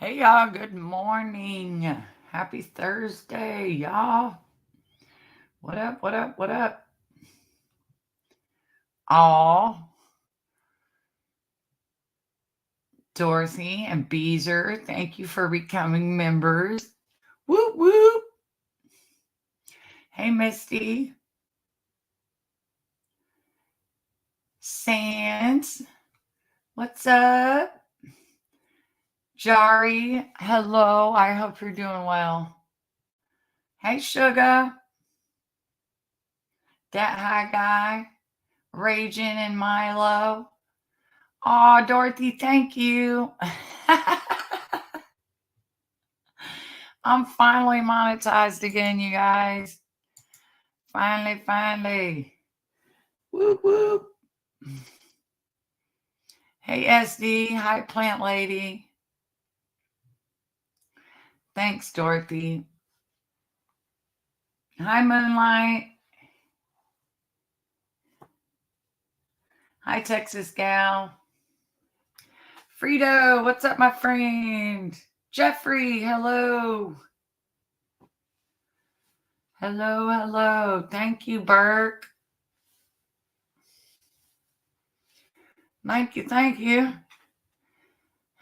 Hey y'all, good morning. Happy Thursday, y'all. What up, what up, what up? All Dorothy and Beezer, thank you for becoming members. Whoop whoop. Hey Misty, Sands, what's up? Jari, hello. I hope you're doing well. Hey Sugar, that high guy, Raging and Milo. Aw, Dorothy, thank you. I'm finally monetized again, you guys. Finally. Whoop, whoop. Hey, SD. Hi, Plant Lady. Thanks, Dorothy. Hi, Moonlight. Hi, Texas Gal. Frito, what's up, my friend? Jeffrey, hello. Hello. Thank you, Burke. Thank you.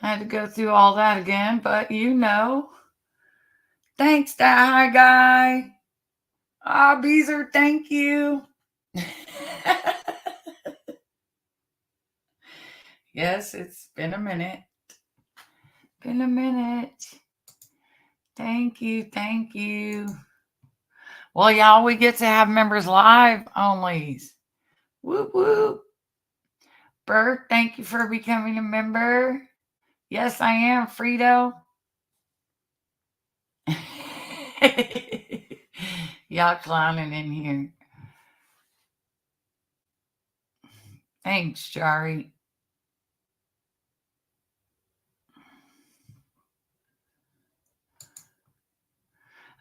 Had to go through all that again, but you know. Thanks, that high guy. Ah, Beezer, thank you. Yes, it's been a minute. Thank you. Well, y'all, we get to have members live onlys. Whoop, whoop. Bert, thank you for becoming a member. Yes, I am, Frito. Y'all clowning in here. Thanks, Jari.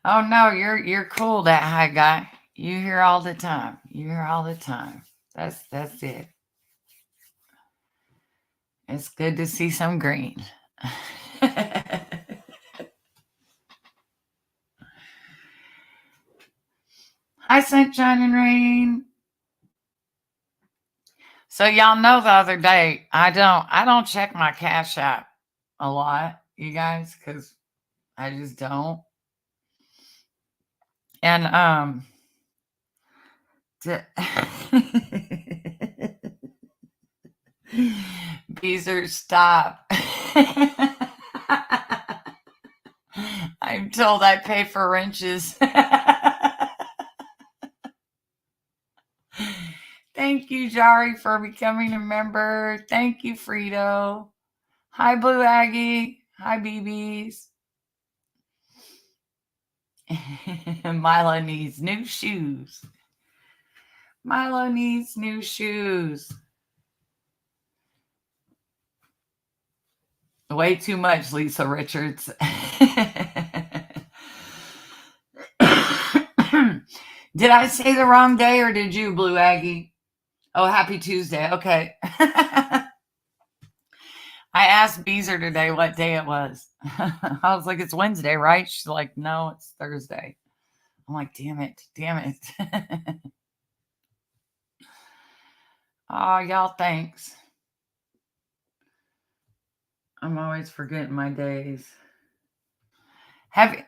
Oh no, you're cool, that high guy. You hear all the time. That's it. It's good to see some green. Hi, Sunshine and Rain. So y'all know the other day, I don't check my Cash App a lot, you guys, because I just don't. And Beezer, stop. I'm told I pay for wrenches. Thank you, Jari, for becoming a member. Thank you, Frito. Hi, Blue Aggie. Hi, BBs. Milo needs new shoes. Way too much, Lisa Richards. Did I say the wrong day or did you, Blue Aggie? Oh, happy Tuesday. Okay. I asked Beezer today what day it was. I was like, it's Wednesday, right? She's like, no, it's Thursday. I'm like, damn it. Oh, y'all, thanks. I'm always forgetting my days. Have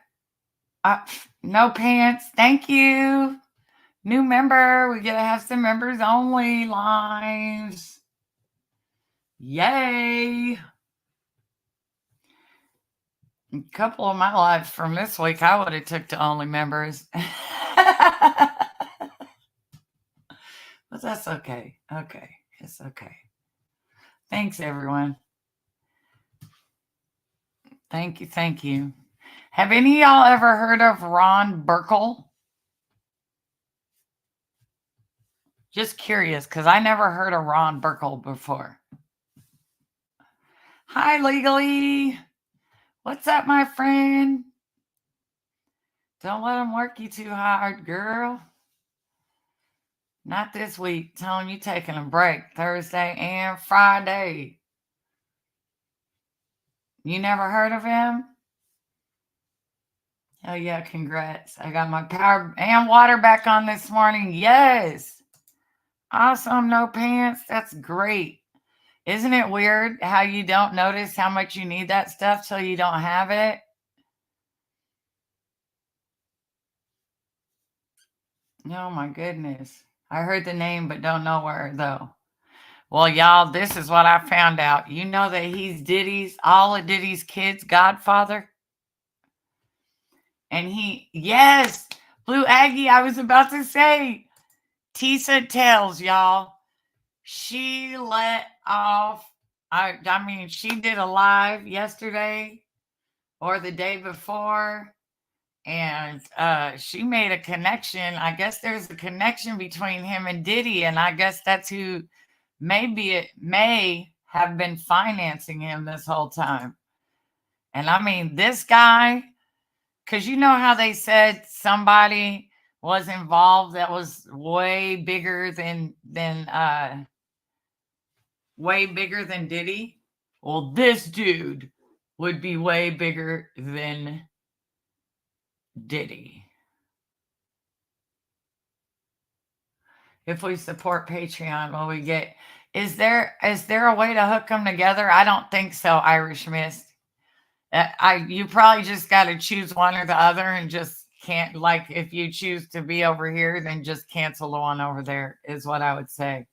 no pants. Thank you. New member. We get to have some members only lives. Yay. A couple of my lives from this week I would have took to only members. But that's okay. Okay. It's okay. Thanks, everyone. Thank you. Have any of y'all ever heard of Ron Burkle? Just curious, because I never heard of Ron Burkle before. Hi, Legally. What's up, my friend? Don't let them work you too hard, girl. Not this week. Tell them you're taking a break Thursday and Friday. You never heard of him? Oh yeah, congrats. I got my power and water back on this morning. Yes. Awesome, no pants. That's great. Isn't it weird how you don't notice how much you need that stuff till you don't have it? Oh my goodness. I heard the name but don't know where though. Well, y'all, this is what I found out. You know that he's all of Diddy's kids' godfather? And yes, Blue Aggie, I was about to say, Tisa tells y'all, she let off, I mean, she did a live yesterday or the day before, and she made a connection. I guess there's a connection between him and Diddy, and I guess that's who may have been financing him this whole time. And I mean, this guy, because you know how they said somebody was involved that was way bigger than Diddy. Well, this dude would be way bigger than Diddy. If we support Patreon, will we get? Is there a way to hook them together? I don't think so, Irish Mist. You probably just got to choose one or the other, and just can't, like, if you choose to be over here, then just cancel the one over there, is what I would say.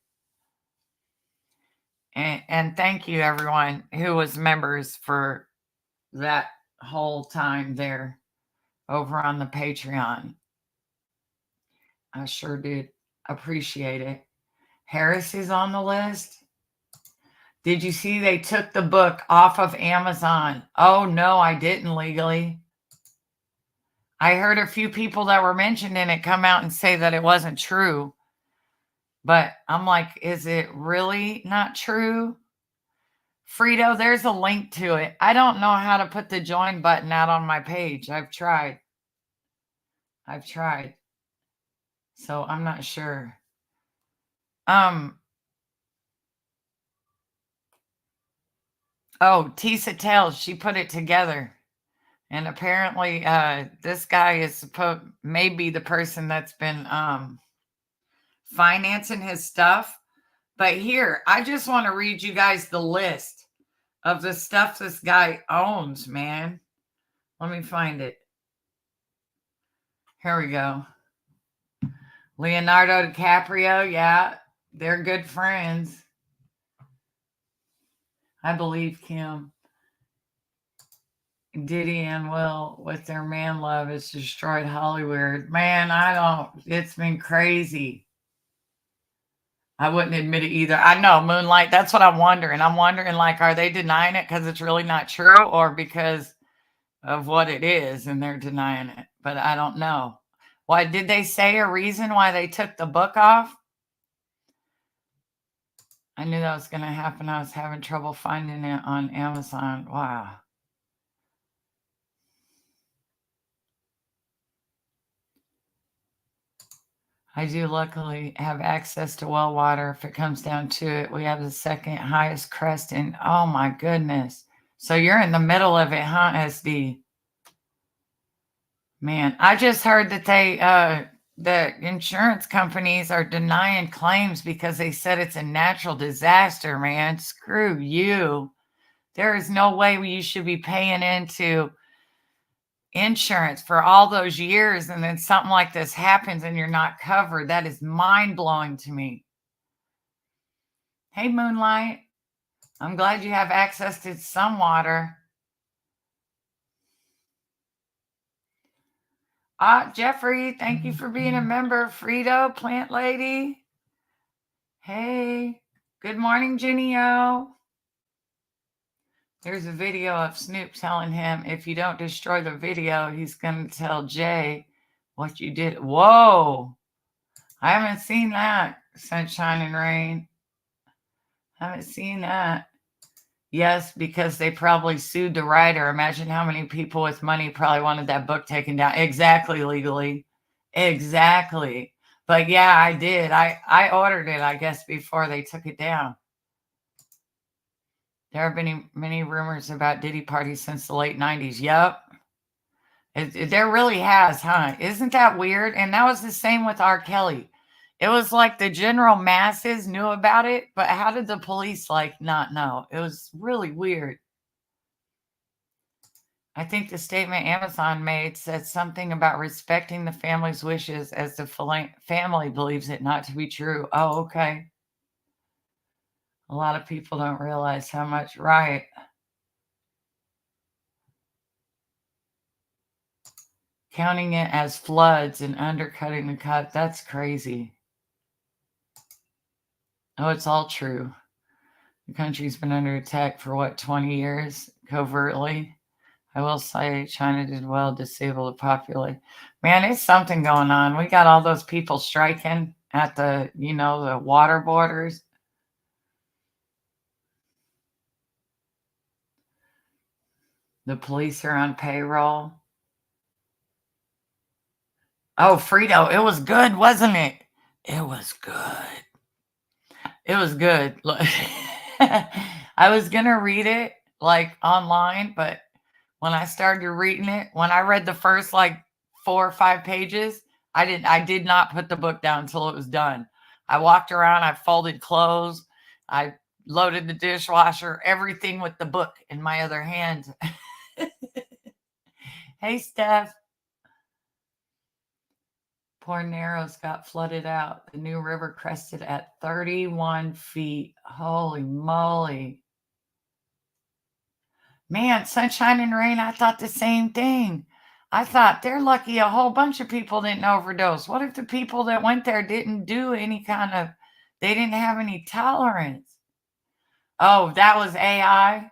And thank you everyone who was members for that whole time there over on the Patreon. I sure did appreciate it. Harris is on the list. Did you see they took the book off of Amazon? Oh, no, I didn't legally. I heard a few people that were mentioned in it come out and say that it wasn't true. But I'm like, is it really not true? Frito, there's a link to it. I don't know how to put the join button out on my page. I've tried. So I'm not sure. Oh, Tisa tells she put it together. And apparently this guy is maybe the person that's been financing his stuff. But here, I just want to read you guys the list of the stuff this guy owns, man. Let me find it. Here we go. Leonardo DiCaprio, yeah, they're good friends. I believe Kim. Diddy and Will, with their man love, has destroyed Hollywood. Man, it's been crazy. I wouldn't admit it either. I know, Moonlight, that's what I'm wondering. I'm wondering, like, are they denying it because it's really not true, or because of what it is and they're denying it? But I don't know. Why did they say a reason why they took the book off? I knew that was going to happen. I was having trouble finding it on Amazon. Wow. I do luckily have access to well water. If it comes down to it, we have the second highest crest in, oh my goodness. So you're in the middle of it, huh, SD? Man, I just heard that the insurance companies are denying claims because they said it's a natural disaster, man. Screw you. There is no way you should be paying into insurance for all those years, and then something like this happens and you're not covered. That is mind-blowing to me. Hey, Moonlight. I'm glad you have access to some water. Jeffrey, thank you for being a member. Frito, Plant Lady. Hey, good morning, Jenny O. There's a video of Snoop telling him, if you don't destroy the video, he's going to tell Jay what you did. Whoa. I haven't seen that. Sunshine and Rain. I haven't seen that. Yes, because they probably sued the writer. Imagine how many people with money probably wanted that book taken down. Exactly, legally. Exactly. But yeah, I did. I ordered it, I guess, before they took it down. There have been many rumors about Diddy parties since the late 90s. Yep. There really has, huh? Isn't that weird? And that was the same with R. Kelly. It was like the general masses knew about it, but how did the police not know? It was really weird. I think the statement Amazon made said something about respecting the family's wishes as the family believes it not to be true. Oh, okay. A lot of people don't realize how much, right? Counting it as floods and undercutting the cut. That's crazy. Oh, it's all true. The country's been under attack for 20 years covertly. I will say China did well to disable the population. Man, it's something going on. We got all those people striking at the water borders. The police are on payroll. Oh, Frito, it was good, wasn't it? It was good. It was good. I was going to read it online, but when I started reading it, when I read the first 4 or 5 pages, I did not put the book down until it was done. I walked around, I folded clothes, I loaded the dishwasher, everything with the book in my other hand. Hey, Steph. Poor Narrows got flooded out. The new river crested at 31 feet. Holy moly. Man, sunshine and rain, I thought the same thing. I thought they're lucky a whole bunch of people didn't overdose. What if the people that went there didn't do any they didn't have any tolerance? Oh, that was AI?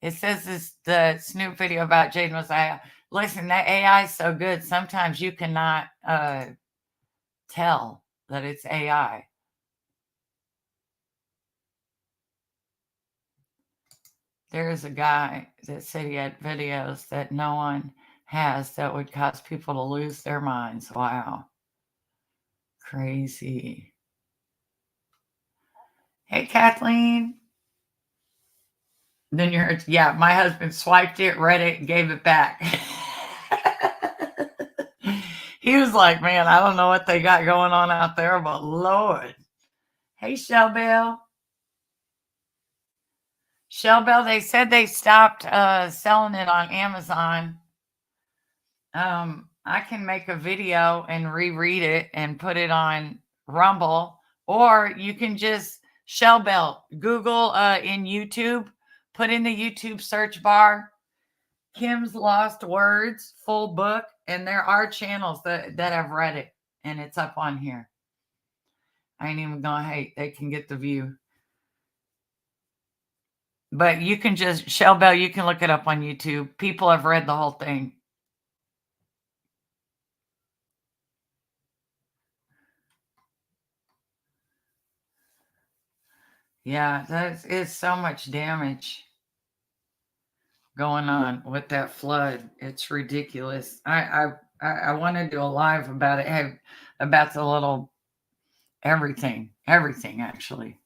It says the Snoop video about Jaden was AI. Listen, that AI is so good. Sometimes you cannot tell that it's AI. There is a guy that said he had videos that no one has that would cause people to lose their minds. Wow. Crazy. Hey, Kathleen. Then you heard, yeah, my husband swiped it, read it, and gave it back. He was like, man, I don't know what they got going on out there, but Lord. Hey, Shellbell. Shellbell, they said they stopped selling it on Amazon. I can make a video and reread it and put it on Rumble, or you can just Shellbell, Google in YouTube, put in the YouTube search bar, Kim's Lost Words, full book, and there are channels that have read it, and it's up on here. I ain't even gonna hate. They can get the view. But you can just, Shellbell, you can look it up on YouTube. People have read the whole thing. Yeah, that is so much damage going on with that flood. It's ridiculous. I want to do a live about it, about the little everything actually.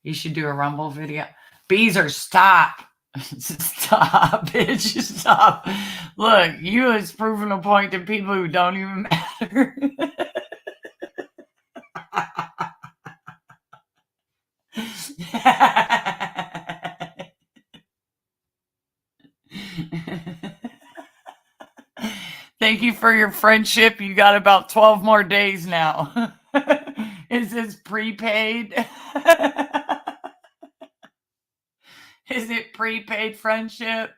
You should do a Rumble video. Beezer, stop. Stop, bitch. Stop. Look, you has proven a point to people who don't even matter. Thank you for your friendship. You got about 12 more days now. Is this prepaid? Is it prepaid friendship?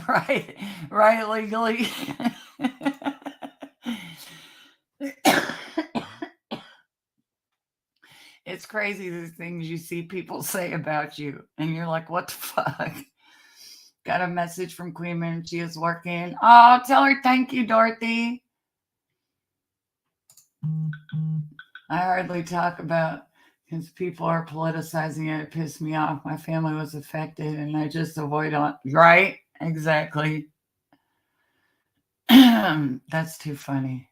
right, legally. It's crazy the things you see people say about you, and you're like, what the fuck? Got a message from Queen Mary. She is working. Oh, tell her thank you, Dorothy. I hardly talk about because people are politicizing it. It pissed me off. My family was affected, and I just avoid on. Right? Exactly. That's too funny.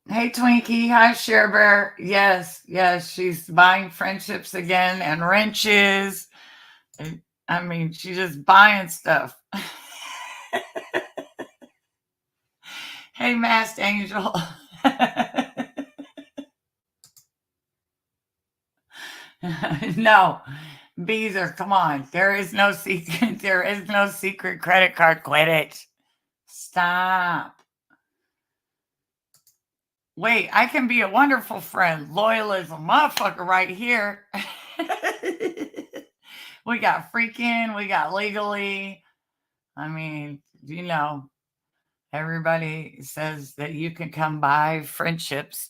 Hey, Twinkie. Hi, Sherbert. Yes, yes. She's buying friendships again and wrenches. I mean, she's just buying stuff. Hey, Masked Angel. No, Beezer, come on. There is no secret. There is no secret credit card. Quit it. Stop. Wait, I can be a wonderful friend. Loyalism, motherfucker, right here. We got freaking, we got legally. I mean, everybody says that you can come by friendships.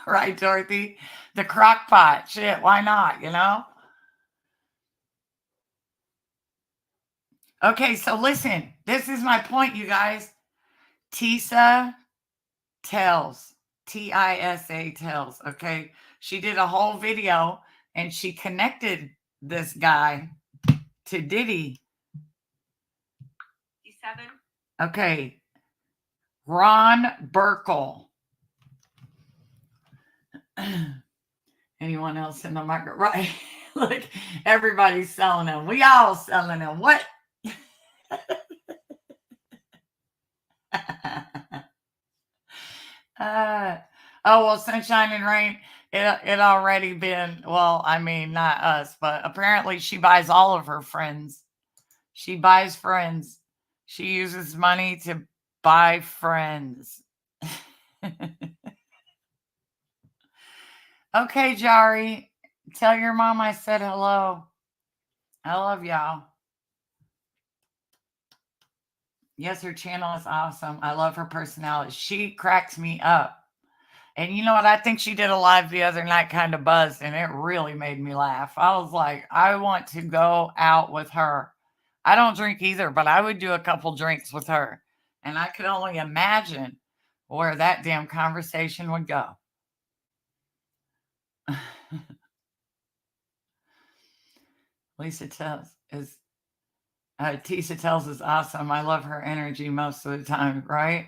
Right, Dorothy? The crock pot. Shit, why not? Okay, so listen. This is my point, you guys. Tisa tells. Tisa tells. Okay. She did a whole video and she connected this guy to Diddy. E7. Okay. Ron Burkle. Anyone else in the market? Right. Look, everybody's selling them. We all selling them. What? Oh, well, Sunshine and Rain, it already been, well, I mean, not us, but apparently she buys all of her friends. She buys friends. She uses money to buy friends. Okay, Jari, tell your mom I said hello. I love y'all. Yes, her channel is awesome. I love her personality. She cracks me up. And you know what? I think she did a live the other night, kind of buzzed, and it really made me laugh. I was like, I want to go out with her. I don't drink either, but I would do a couple drinks with her. And I could only imagine where that damn conversation would go. Lisa tells is Tisa tells is awesome. I love her energy most of the time, right?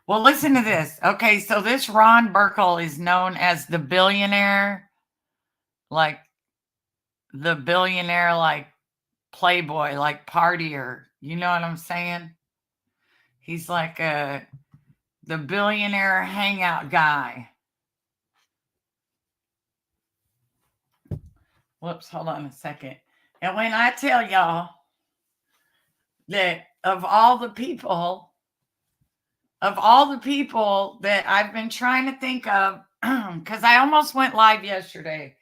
Well, listen to this. Okay, so this Ron Burkle is known as the billionaire, like playboy, like partier. You know what I'm saying? He's like the billionaire hangout guy. Whoops, hold on a second. And when I tell y'all that of all the people that I've been trying to think of, because I almost went live yesterday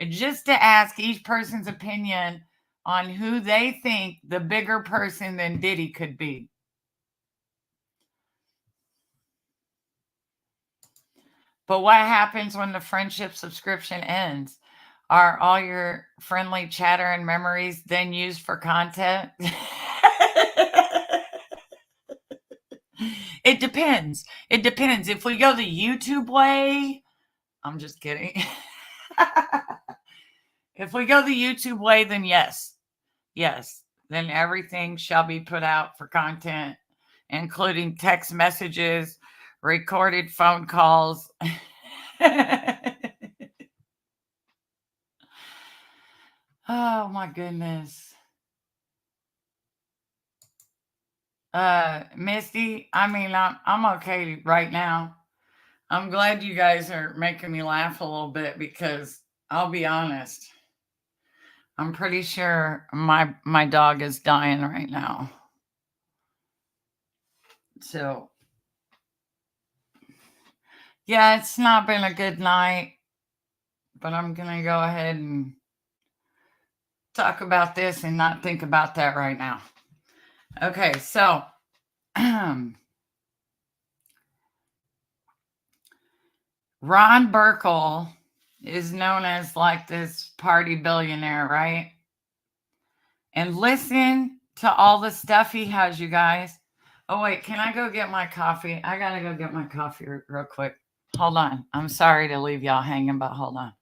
just to ask each person's opinion on who they think the bigger person than Diddy could be. But what happens when the friendship subscription ends? Are all your friendly chatter and memories then used for content? It depends. It depends. If we go the YouTube way, I'm just kidding. If we go the YouTube way, then yes. Yes. Then everything shall be put out for content, including text messages, recorded phone calls. Oh my goodness. Misty, I mean, I'm okay right now. I'm glad you guys are making me laugh a little bit because I'll be honest. I'm pretty sure my dog is dying right now. So yeah, it's not been a good night, but I'm gonna go ahead and talk about this and not think about that right now. Okay, so Ron Burkle is known as like this party billionaire, right? And listen to all the stuff he has, you guys. Oh, wait, can I go get my coffee? I gotta go get my coffee real quick. Hold on. I'm sorry to leave y'all hanging, but hold on.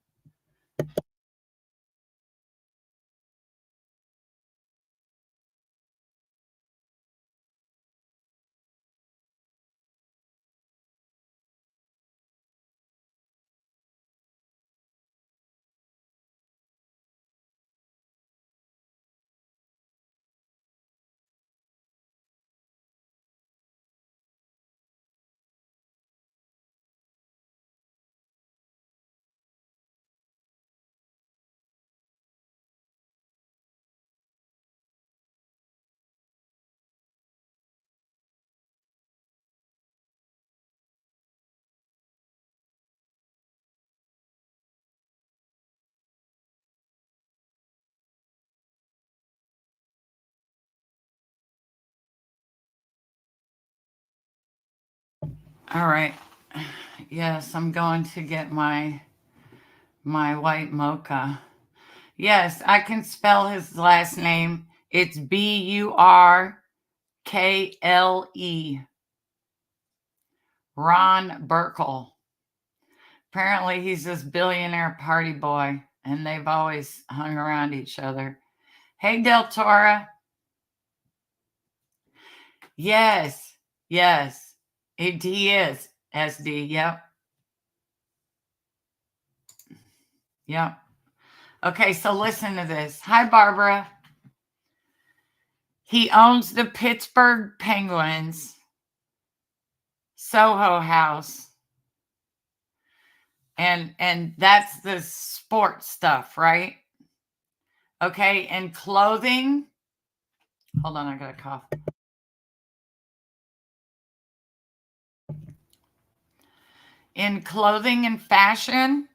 All right. Yes, I'm going to get my white mocha. Yes, I can spell his last name. It's Burkle. Ron Burkle. Apparently, he's this billionaire party boy, and they've always hung around each other. Hey, Del Tora. Yes, yes, he is. SD, yep. Yep. Okay, so listen to this. Hi, Barbara. He owns the Pittsburgh Penguins, Soho House, and that's the sports stuff, right? Okay, and clothing. Hold on, I got a cough. In clothing and fashion,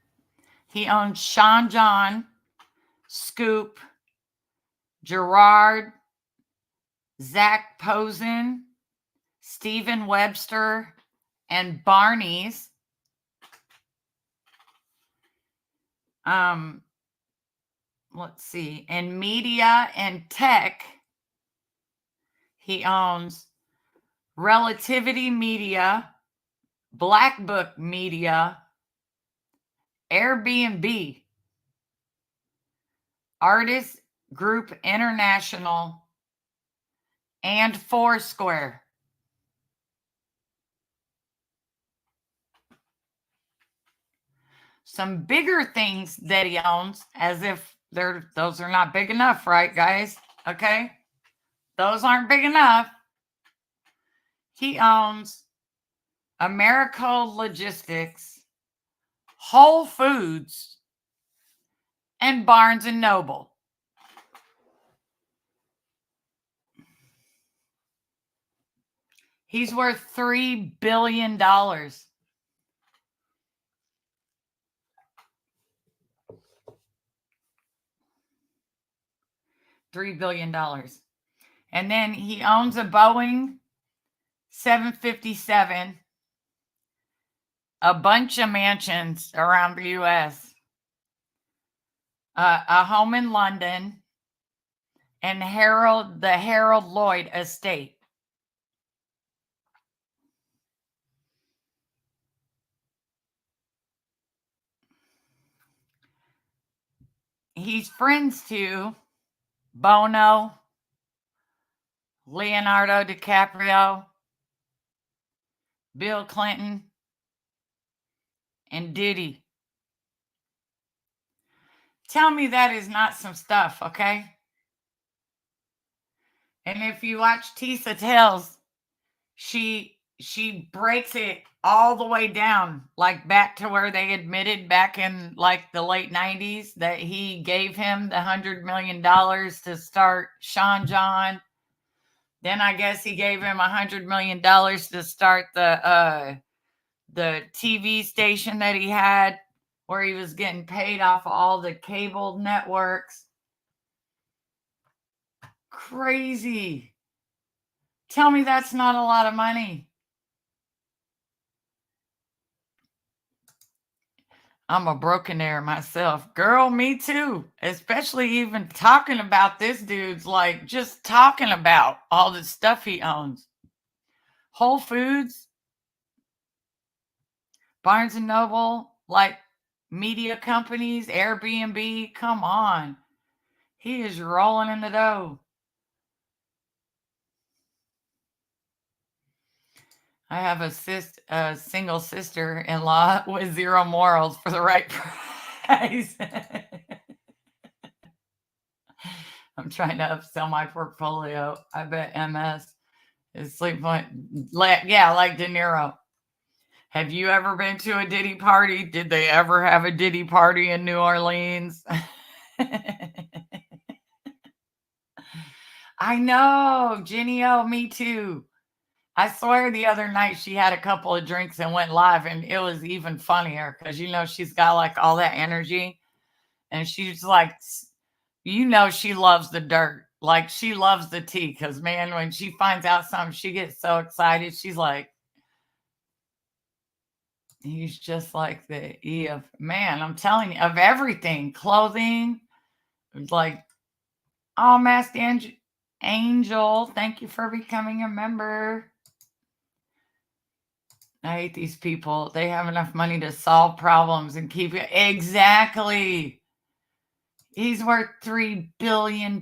he owns Sean John, Scoop, Gerard, Zach Posen, Stephen Webster, and Barney's. Let's see. In media and tech, he owns Relativity Media, Black Book Media, Airbnb, Artist Group International, and Foursquare. Some bigger things that he owns, as if those are not big enough, right, guys? Okay? Those aren't big enough. He owns America Logistics, Whole Foods, and Barnes and Noble. He's worth $3 billion. $3 billion. And then he owns a Boeing 757, a bunch of mansions around the U.S., a home in London, and the Harold Lloyd estate. He's friends to Bono, Leonardo DiCaprio, Bill Clinton, and Diddy. Tell me that is not some stuff, okay? And if you watch Tisa Tells, she breaks it all the way down, like back to where they admitted back in like the late 90s that he gave him the $100 million to start Sean John. Then I guess he gave him $100 million to start the TV station that he had, where he was getting paid off all the cable networks. Crazy. Tell me that's not a lot of money. I'm a brokenaire myself. Girl, me too. Especially even talking about this dude's like just talking about all the stuff he owns. Whole Foods, Barnes and Noble, like media companies, Airbnb. Come on. He is rolling in the dough. I have a single sister-in-law with zero morals for the right price. I'm trying to upsell my portfolio. I bet MS is sleep point. Yeah, like De Niro. Have you ever been to a Diddy party? Did they ever have a Diddy party in New Orleans? I know, Jenny O, me too. I swear the other night she had a couple of drinks and went live, and it was even funnier because, she's got like all that energy, and she's like, she loves the dirt. Like she loves the tea because, man, when she finds out something, she gets so excited. She's like, He's just like the E of man. I'm telling you, of everything, clothing, like oh, Masked Angel. Thank you for becoming a member. I hate these people. They have enough money to solve problems and keep it. Exactly. He's worth $3 billion.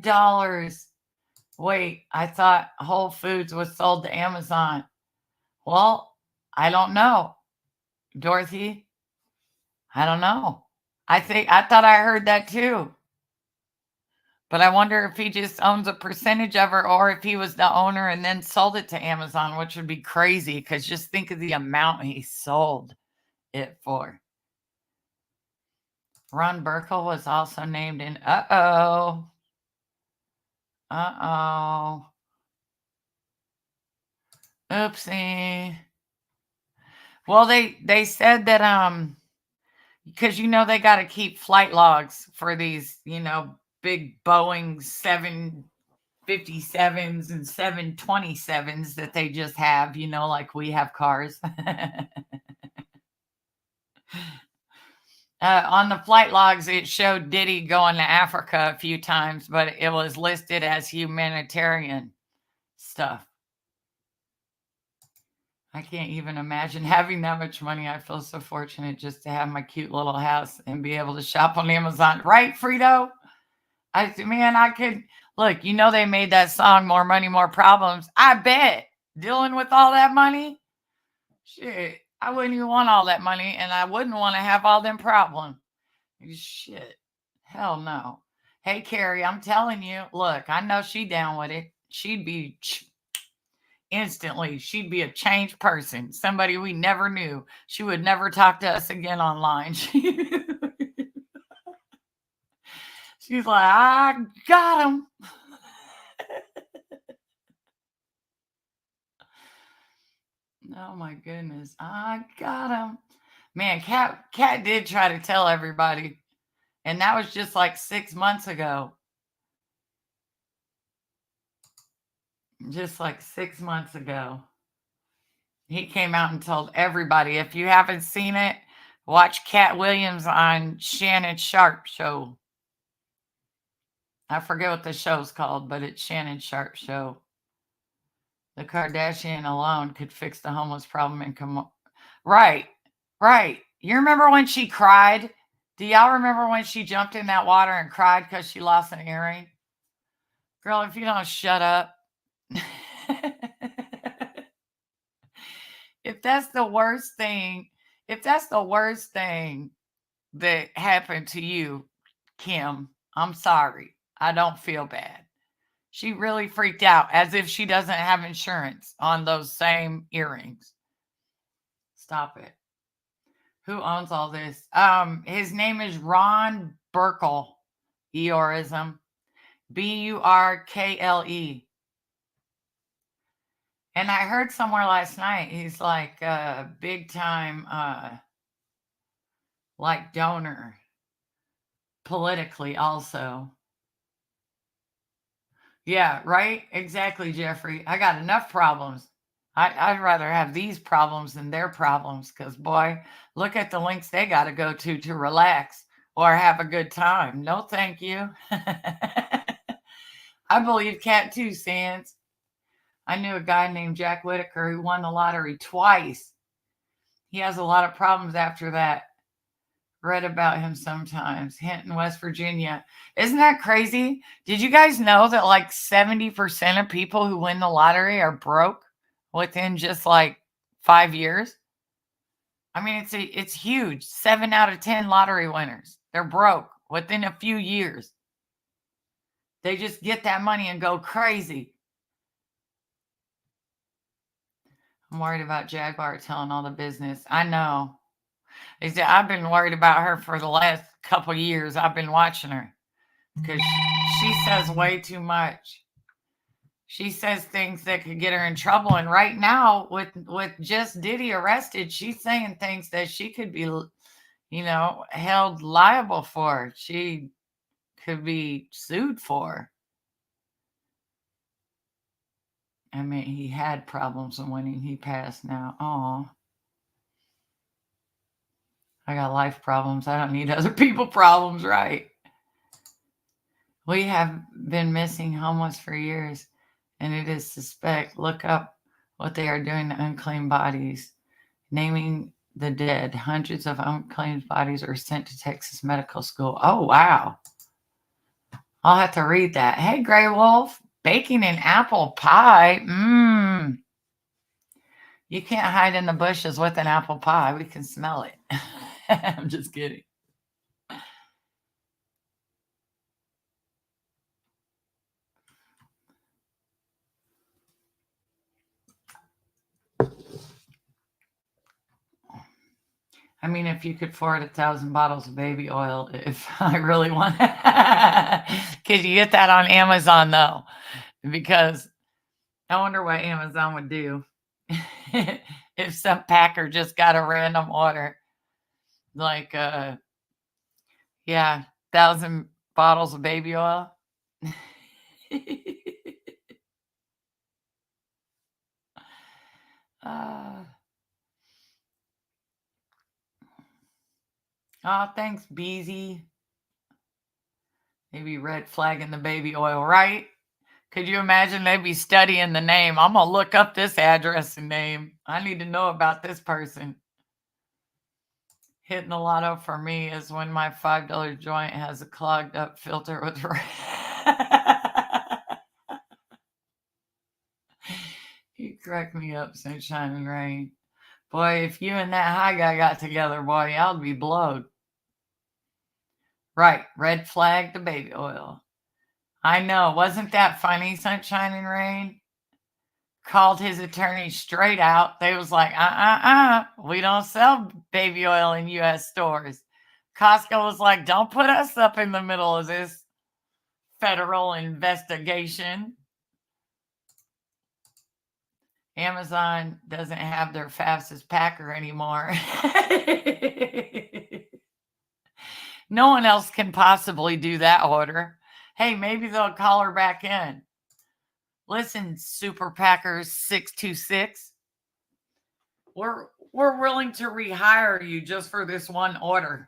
Wait, I thought Whole Foods was sold to Amazon. Well, I don't know. Dorothy, I don't know. I thought I heard that too. But I wonder if he just owns a percentage of her or if he was the owner and then sold it to Amazon, which would be crazy because just think of the amount he sold it for. Ron Burkle was also named in. Uh-oh. Uh-oh. Oopsie. Well, they said that because they got to keep flight logs for these, big Boeing 757s and 727s that they just have, like we have cars. On the flight logs, it showed Diddy going to Africa a few times, but it was listed as humanitarian stuff. I can't even imagine having that much money. I feel so fortunate just to have my cute little house and be able to shop on Amazon. Right, Frito? I could look, they made that song More Money, More Problems. I bet dealing with all that money, shit, I wouldn't even want all that money and I wouldn't want to have all them problems. Shit. Hell no. Hey, Carrie, I'm telling you, look, I know she down with it. She'd be instantly, she'd be a changed person, somebody we never knew. She would never talk to us again online. She's like, I got him. Oh my goodness, I got him. Man, Cat did try to tell everybody, and that was just like 6 months ago. Just like 6 months ago. He came out and told everybody. If you haven't seen it, watch Cat Williams on Shannon Sharp show. I forget what the show's called, but it's Shannon Sharp show. The Kardashian alone could fix the homeless problem and come. Right. You remember when she cried? Do y'all remember when she jumped in that water and cried because she lost an earring? Girl, if you don't shut up. If that's the worst thing that happened to you, Kim, I'm sorry. I don't feel bad. She really freaked out as if she doesn't have insurance on those same earrings. Stop it. Who owns all this? His name is Ron Burkle. Eorism. Burkle. And I heard somewhere last night he's like a big time like donor politically also. Yeah, right? Exactly, Jeffrey. I got enough problems. I'd rather have these problems than their problems because, boy, look at the links they got to go to relax or have a good time. No, thank you. I believe Cat too, Sands. I knew a guy named Jack Whitaker who won the lottery twice. He has a lot of problems after that. Read about him sometimes. Hinton, West Virginia. Isn't that crazy? Did you guys know that like 70% of people who win the lottery are broke within just like 5 years? I mean, it's huge. 7 out of 10 lottery winners, they're broke within a few years. They just get that money and go crazy. I'm worried about Jaguar telling all the business. I know. I've been worried about her for the last couple years. I've been watching her because she says way too much. She says things that could get her in trouble. And right now, with just Diddy arrested, she's saying things that she could be, held liable for. She could be sued for. I mean, he had problems when he passed now. Oh. I got life problems. I don't need other people problems, right? We have been missing homeless for years, and it is suspect. Look up what they are doing to unclaimed bodies. Naming the dead. Hundreds of unclaimed bodies are sent to Texas medical school. Oh, wow. I'll have to read that. Hey, Gray Wolf. Baking an apple pie. Mmm. You can't hide in the bushes with an apple pie. We can smell it. I'm just kidding. I mean, if you could afford 1,000 bottles of baby oil, if I really want, could you get that on Amazon though? Because I wonder what Amazon would do if some packer just got a random order, like, yeah, 1,000 bottles of baby oil. uh, oh, thanks, Beezy. Maybe red flagging the baby oil, right? Could you imagine they'd be studying the name? I'm going to look up this address and name. I need to know about this person. Hitting the lotto for me is when my $5 joint has a clogged up filter with You crack me up, sunshine and rain. Boy, if you and that high guy got together, boy, I'll be blowed. Right, red flag the baby oil. I know. Wasn't that funny, sunshine and rain? Called his attorney straight out. They was like, we don't sell baby oil in U.S. stores. Costco was like, don't put us up in the middle of this federal investigation. Amazon doesn't have their fastest packer anymore. No one else can possibly do that order. Hey, maybe they'll call her back in. Listen, Super Packers 626. We're willing to rehire you just for this one order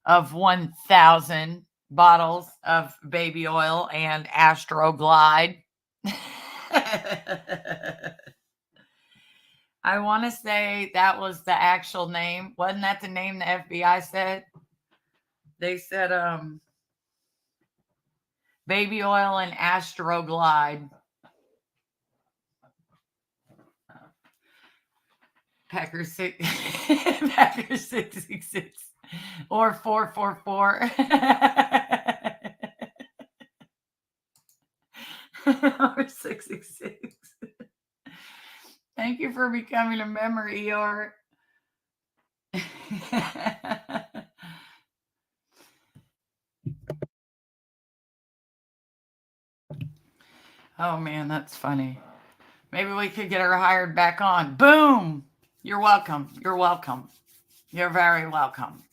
of 1,000 bottles of baby oil and Astroglide. I want to say that was the actual name. Wasn't that the name the FBI said? They said baby oil and Astroglide. Packer 666 or 444 or 666. Thank you for becoming a member, Eeyore. Oh man, that's funny. Maybe we could get her hired back on. Boom! You're welcome. You're welcome. You're very welcome.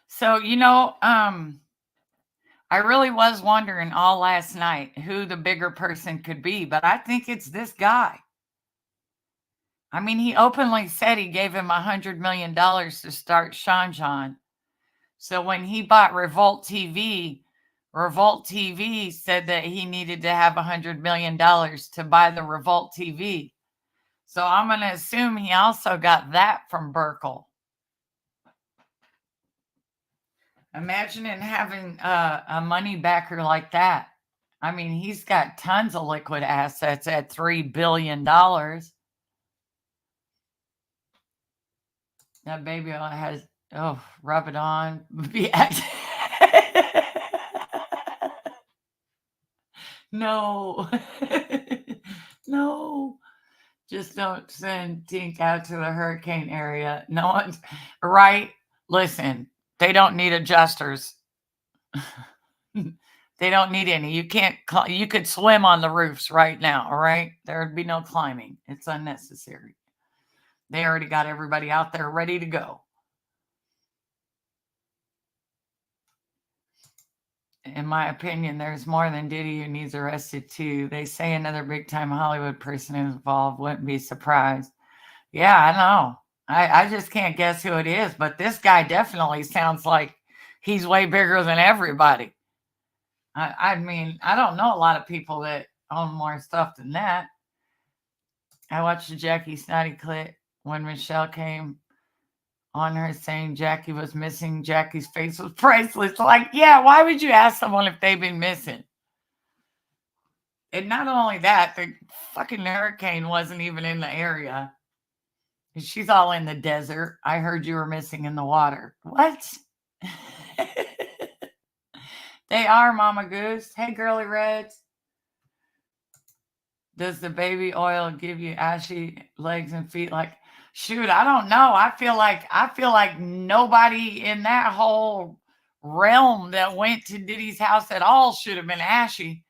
So, I really was wondering all last night who the bigger person could be, but I think it's this guy. I mean, he openly said he gave him $100 million to start Sean John. So when he bought Revolt TV said that he needed to have $100 million to buy the Revolt TV. So I'm going to assume he also got that from Burkle. Imagine having a money backer like that. I mean, he's got tons of liquid assets at $3 billion. That baby has, rub it on. No. No. Just don't send Tink out to the hurricane area. No one's right. Listen, they don't need adjusters. They don't need any. You can't, you could swim on the roofs right now. All right. There'd be no climbing. It's unnecessary. They already got everybody out there ready to go. In my opinion, there's more than Diddy who needs arrested too. They say another big time Hollywood person is involved. Wouldn't be surprised. Yeah, I know. I just can't guess who it is, but this guy definitely sounds like he's way bigger than everybody. I mean, I don't know a lot of people that own more stuff than that. I watched the Jackie Snotty clip when Michelle came on her saying Jackie was missing. Jackie's face was priceless. Like, yeah, why would you ask someone if they've been missing? And not only that, the fucking hurricane wasn't even in the area. She's all in the desert. I heard you were missing in the water. What? They are, Mama Goose. Hey, Girly Reds. Does the baby oil give you ashy legs and feet? Like, shoot, I don't know. I feel like nobody in that whole realm that went to Diddy's house at all should have been ashy.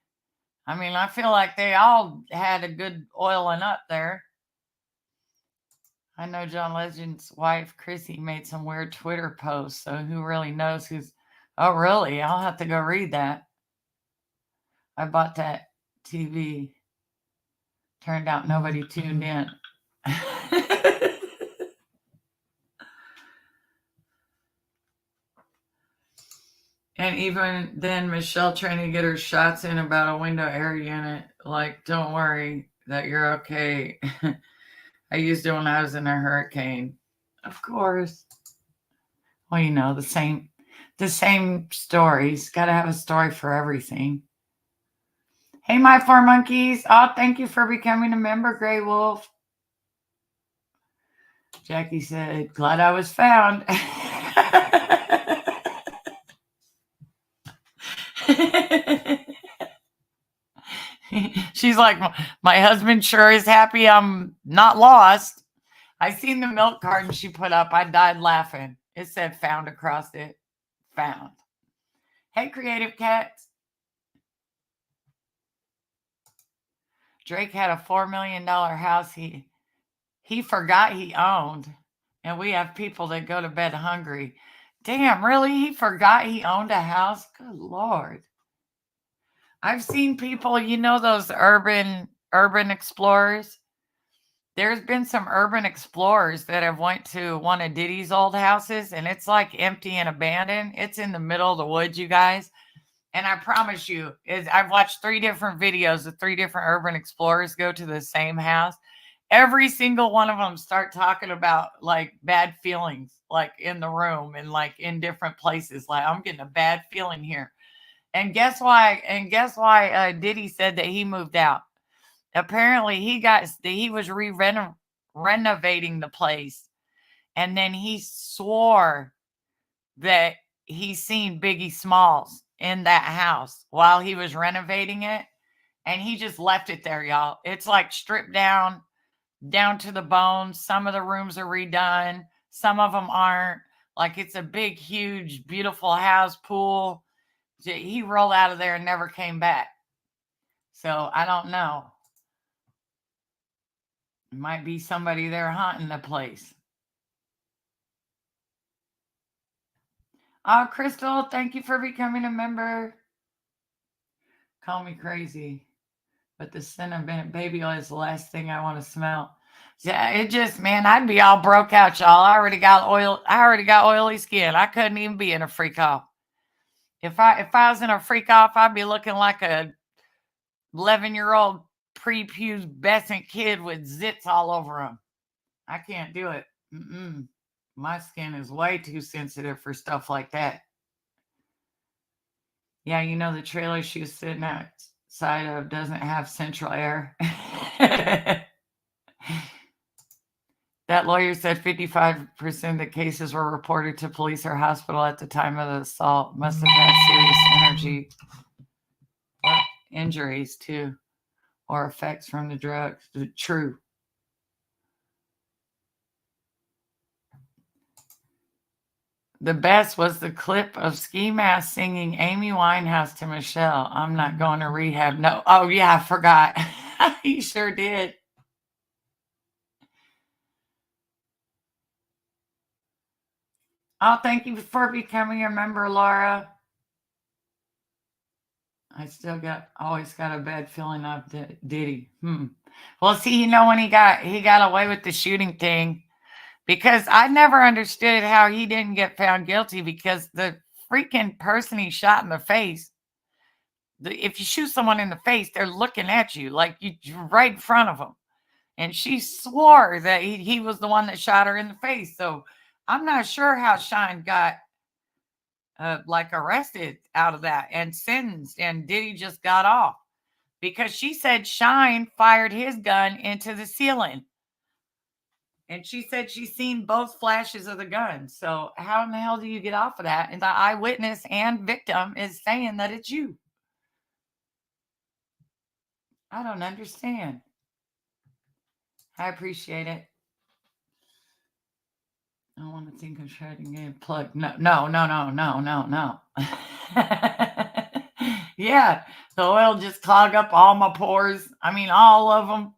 I mean, I feel like they all had a good oiling up there. I know John Legend's wife, Chrissy, made some weird Twitter posts, so who really knows who's... Oh, really? I'll have to go read that. I bought that TV. Turned out nobody tuned in. And even then, Michelle trying to get her shots in about a window air unit. Like, don't worry that you're okay. I used it when I was in a hurricane. Of course. Well, you know, the same stories. Got to have a story for everything. Hey, my four monkeys. Oh, thank you for becoming a member, Grey Wolf. Jackie said, glad I was found. She's like, my husband sure is happy I'm not lost. I seen the milk carton she put up. I died laughing. It said found across it. Found. Hey, Creative Cats. Drake had a $4 million house he forgot he owned. And we have people that go to bed hungry. Damn, really? He forgot he owned a house? Good Lord. I've seen people, you know, those urban explorers. There's been some urban explorers that have went to one of Diddy's old houses, and it's like empty and abandoned. It's in the middle of the woods, you guys. And I promise you, I've watched 3 different videos of 3 different urban explorers go to the same house. Every single one of them start talking about like bad feelings, like in the room and like in different places. Like, I'm getting a bad feeling here. And guess why? Diddy said that he moved out. Apparently, he was renovating the place, and then he swore that he seen Biggie Smalls in that house while he was renovating it, and he just left it there, y'all. It's like stripped down to the bones. Some of the rooms are redone, some of them aren't. Like, it's a big, huge, beautiful house, pool. He rolled out of there and never came back. So I don't know. It might be somebody there haunting the place. Oh, Crystal, thank you for becoming a member. Call me crazy, but the scent of baby oil is the last thing I want to smell. Yeah, it just, man, I'd be all broke out, y'all. I already got oily skin. I couldn't even be in a freak off. If I was in a freak off, I'd be looking like a 11-year-old prepubescent kid with zits all over him. I can't do it. My skin is way too sensitive for stuff like that. Yeah, you know, the trailer she was sitting outside of doesn't have central air. That lawyer said 55% of the cases were reported to police or hospital at the time of the assault. Must have had serious injuries too, or effects from the drugs. True. The best was the clip of Ski Mask singing Amy Winehouse to Michelle. I'm not going to rehab. No. Oh, yeah, I forgot. He sure did. Oh, thank you for becoming a member, Laura. I still always got a bad feeling of Diddy. Well, see, you know, when he got away with the shooting thing, Because I never understood how he didn't get found guilty because the freaking person he shot in the face, if you shoot someone in the face, they're looking at you like you're right in front of them. And she swore that he was the one that shot her in the face. So I'm not sure how Shine got like arrested out of that and sentenced, and Diddy just got off because she said Shine fired his gun into the ceiling. And she said she's seen both flashes of the gun. So how in the hell do you get off of that? And the eyewitness and victim is saying that it's you. I don't understand. I appreciate it. I want to think of shredding game plug. No. Yeah, the oil just clog up all my pores. I mean, all of them.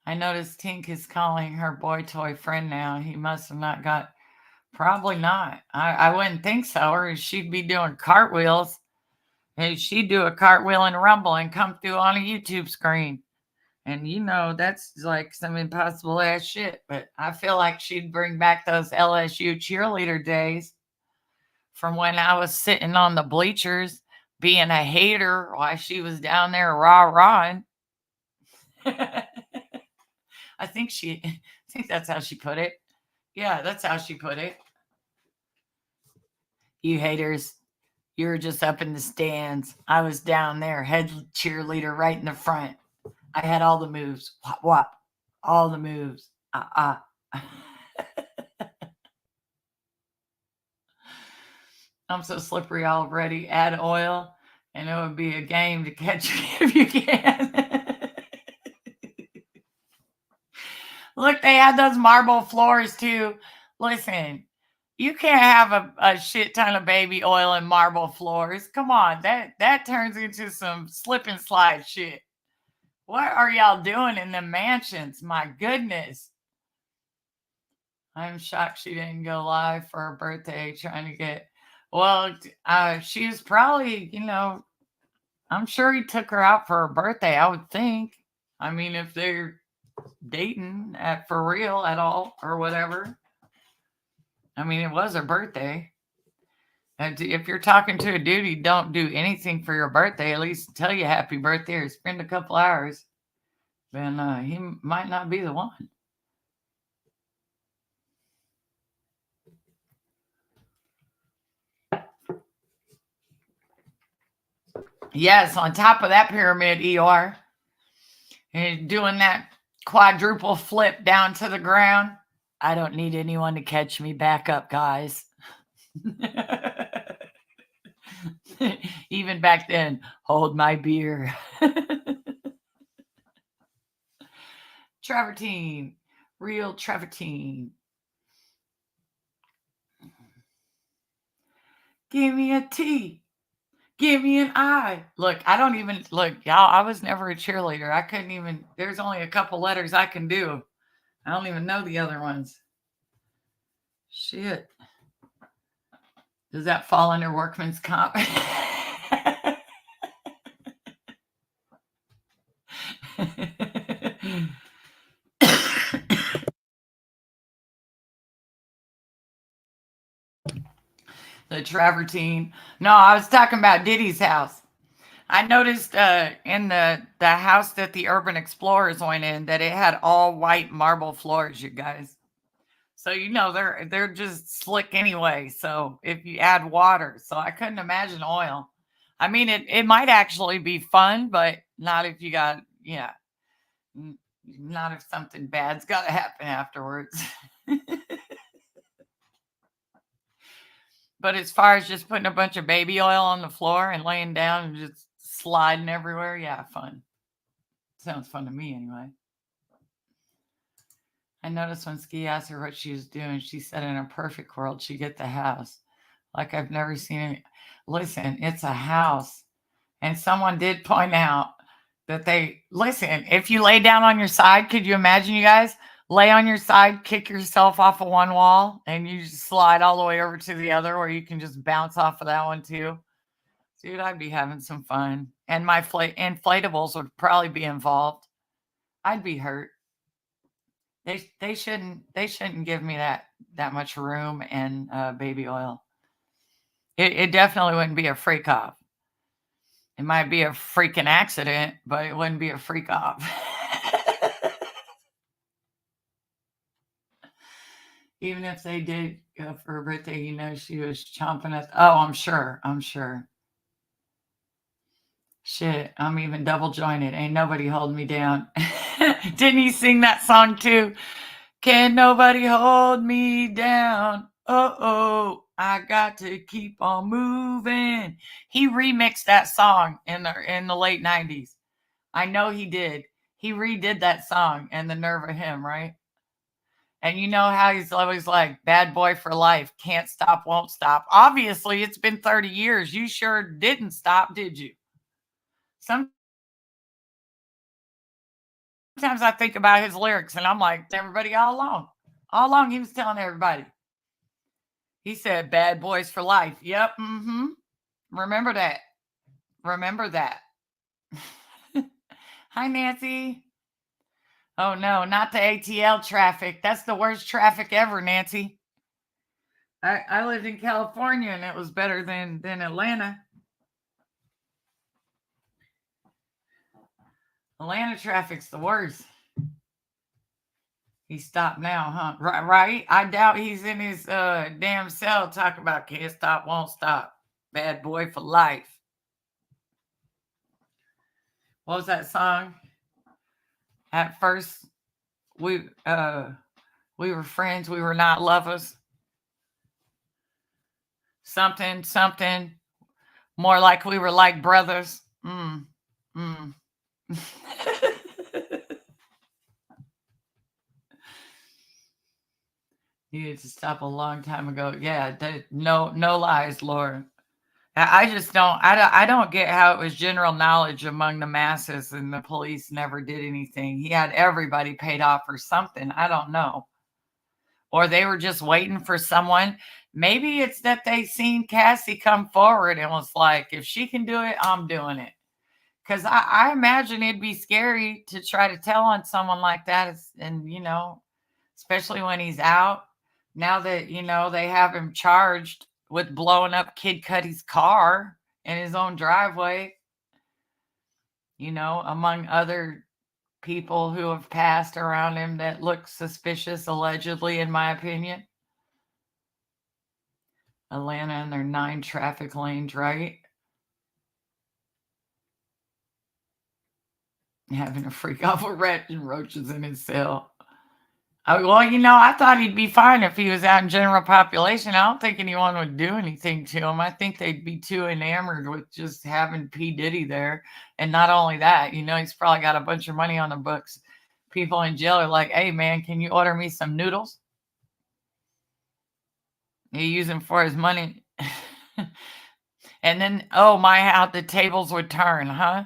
I noticed Tink is calling her boy toy friend now. He must have not got. Probably not. I wouldn't think so, or she'd be doing cartwheels. And she'd do a cartwheel and rumble and come through on a YouTube screen. And that's like some impossible ass shit. But I feel like she'd bring back those LSU cheerleader days from when I was sitting on the bleachers being a hater while she was down there rah-rahing. I think that's how she put it. Yeah, that's how she put it. You haters, you were just up in the stands. I was down there, head cheerleader right in the front. I had all the moves. Whop, whop. All the moves. I'm so slippery already. Add oil, and it would be a game to catch me if you can. Look, they had those marble floors too. Listen, you can't have a shit ton of baby oil and marble floors. Come on, that turns into some slip and slide shit. What are y'all doing in the mansions? My goodness. I'm shocked she didn't go live for her birthday trying to get. Well, she was probably, I'm sure he took her out for her birthday, I would think. I mean, if they're dating for real at all or whatever. I mean, it was her birthday. And if you're talking to a dude who don't do anything for your birthday, at least tell you happy birthday or spend a couple hours, then he might not be the one. Yes, on top of that pyramid, ER, and doing that quadruple flip down to the ground. I don't need anyone to catch me back up, guys. Even back then, hold my beer. Travertine, real travertine. Give me a T. Give me an I. Look, I don't even look, y'all. I was never a cheerleader. I couldn't even. There's only a couple letters I can do. I don't even know the other ones. Shit. Does that fall under workman's comp? The travertine. No, I was talking about Diddy's house. I noticed in the house that the Urban Explorers went in that it had all white marble floors, you guys. So they're just slick anyway. So if you add water, so I couldn't imagine oil. I mean, it might actually be fun, but not if you got not if something bad's got to happen afterwards. But as far as just putting a bunch of baby oil on the floor and laying down and just sliding everywhere, yeah, fun. Sounds fun to me anyway. I noticed when Ski asked her what she was doing, she said in a perfect world she'd get the house. Like I've never seen it. Listen, it's a house. And someone did point out that if you lay down on your side, could you imagine, you guys? Lay on your side, kick yourself off of one wall, and you just slide all the way over to the other where you can just bounce off of that one too. Dude, I'd be having some fun. And my inflatables would probably be involved. I'd be hurt. They shouldn't give me that much room and baby oil. It definitely wouldn't be a freak off. It might be a freaking accident, but it wouldn't be a freak off. Even if they did go for her birthday, she was chomping at. Oh, I'm sure. I'm sure. Shit, I'm even double jointed. Ain't nobody holding me down. Didn't he sing that song too? Can nobody hold me down? Oh, I got to keep on moving. He remixed that song in the late 90s. I know he did. He redid that song and the nerve of him, right? And you know how he's always like, bad boy for life, can't stop, won't stop. Obviously, it's been 30 years. You sure didn't stop, did you? Sometimes I think about his lyrics and I'm like, everybody all along. All along, he was telling everybody. He said, bad boys for life. Yep. Mm-hmm. Remember that. Remember that. Hi, Nancy. Oh, no, not the ATL traffic. That's the worst traffic ever, Nancy. I lived in California and it was better than Atlanta. Atlanta traffic's the worst. He stopped now, huh? Right? I doubt he's in his damn cell talking about can't stop, won't stop. Bad boy for life. What was that song? At first, we were friends, we were not lovers. Something, more like we were like brothers. Needed to stop a long time ago. Yeah, no lies, Lord. I just I don't get how it was general knowledge among the masses and the police never did anything. He had everybody paid off or something. I don't know. Or they were just waiting for someone. Maybe it's that they seen Cassie come forward and was like, if she can do it, I'm doing it. Because I imagine it'd be scary to try to tell on someone like that. And, especially when he's out. Now that, they have him charged with blowing up Kid Cudi's car in his own driveway, among other people who have passed around him that look suspicious, allegedly, in my opinion. Atlanta and their 9 traffic lanes, right? Having a freak off with rats and roaches in his cell. Well, I thought he'd be fine if he was out in general population. I don't think anyone would do anything to him. I think they'd be too enamored with just having P. Diddy there. And not only that, he's probably got a bunch of money on the books. People in jail are like, hey, man, can you order me some noodles? You use him for his money. And then, oh, how the tables would turn, huh?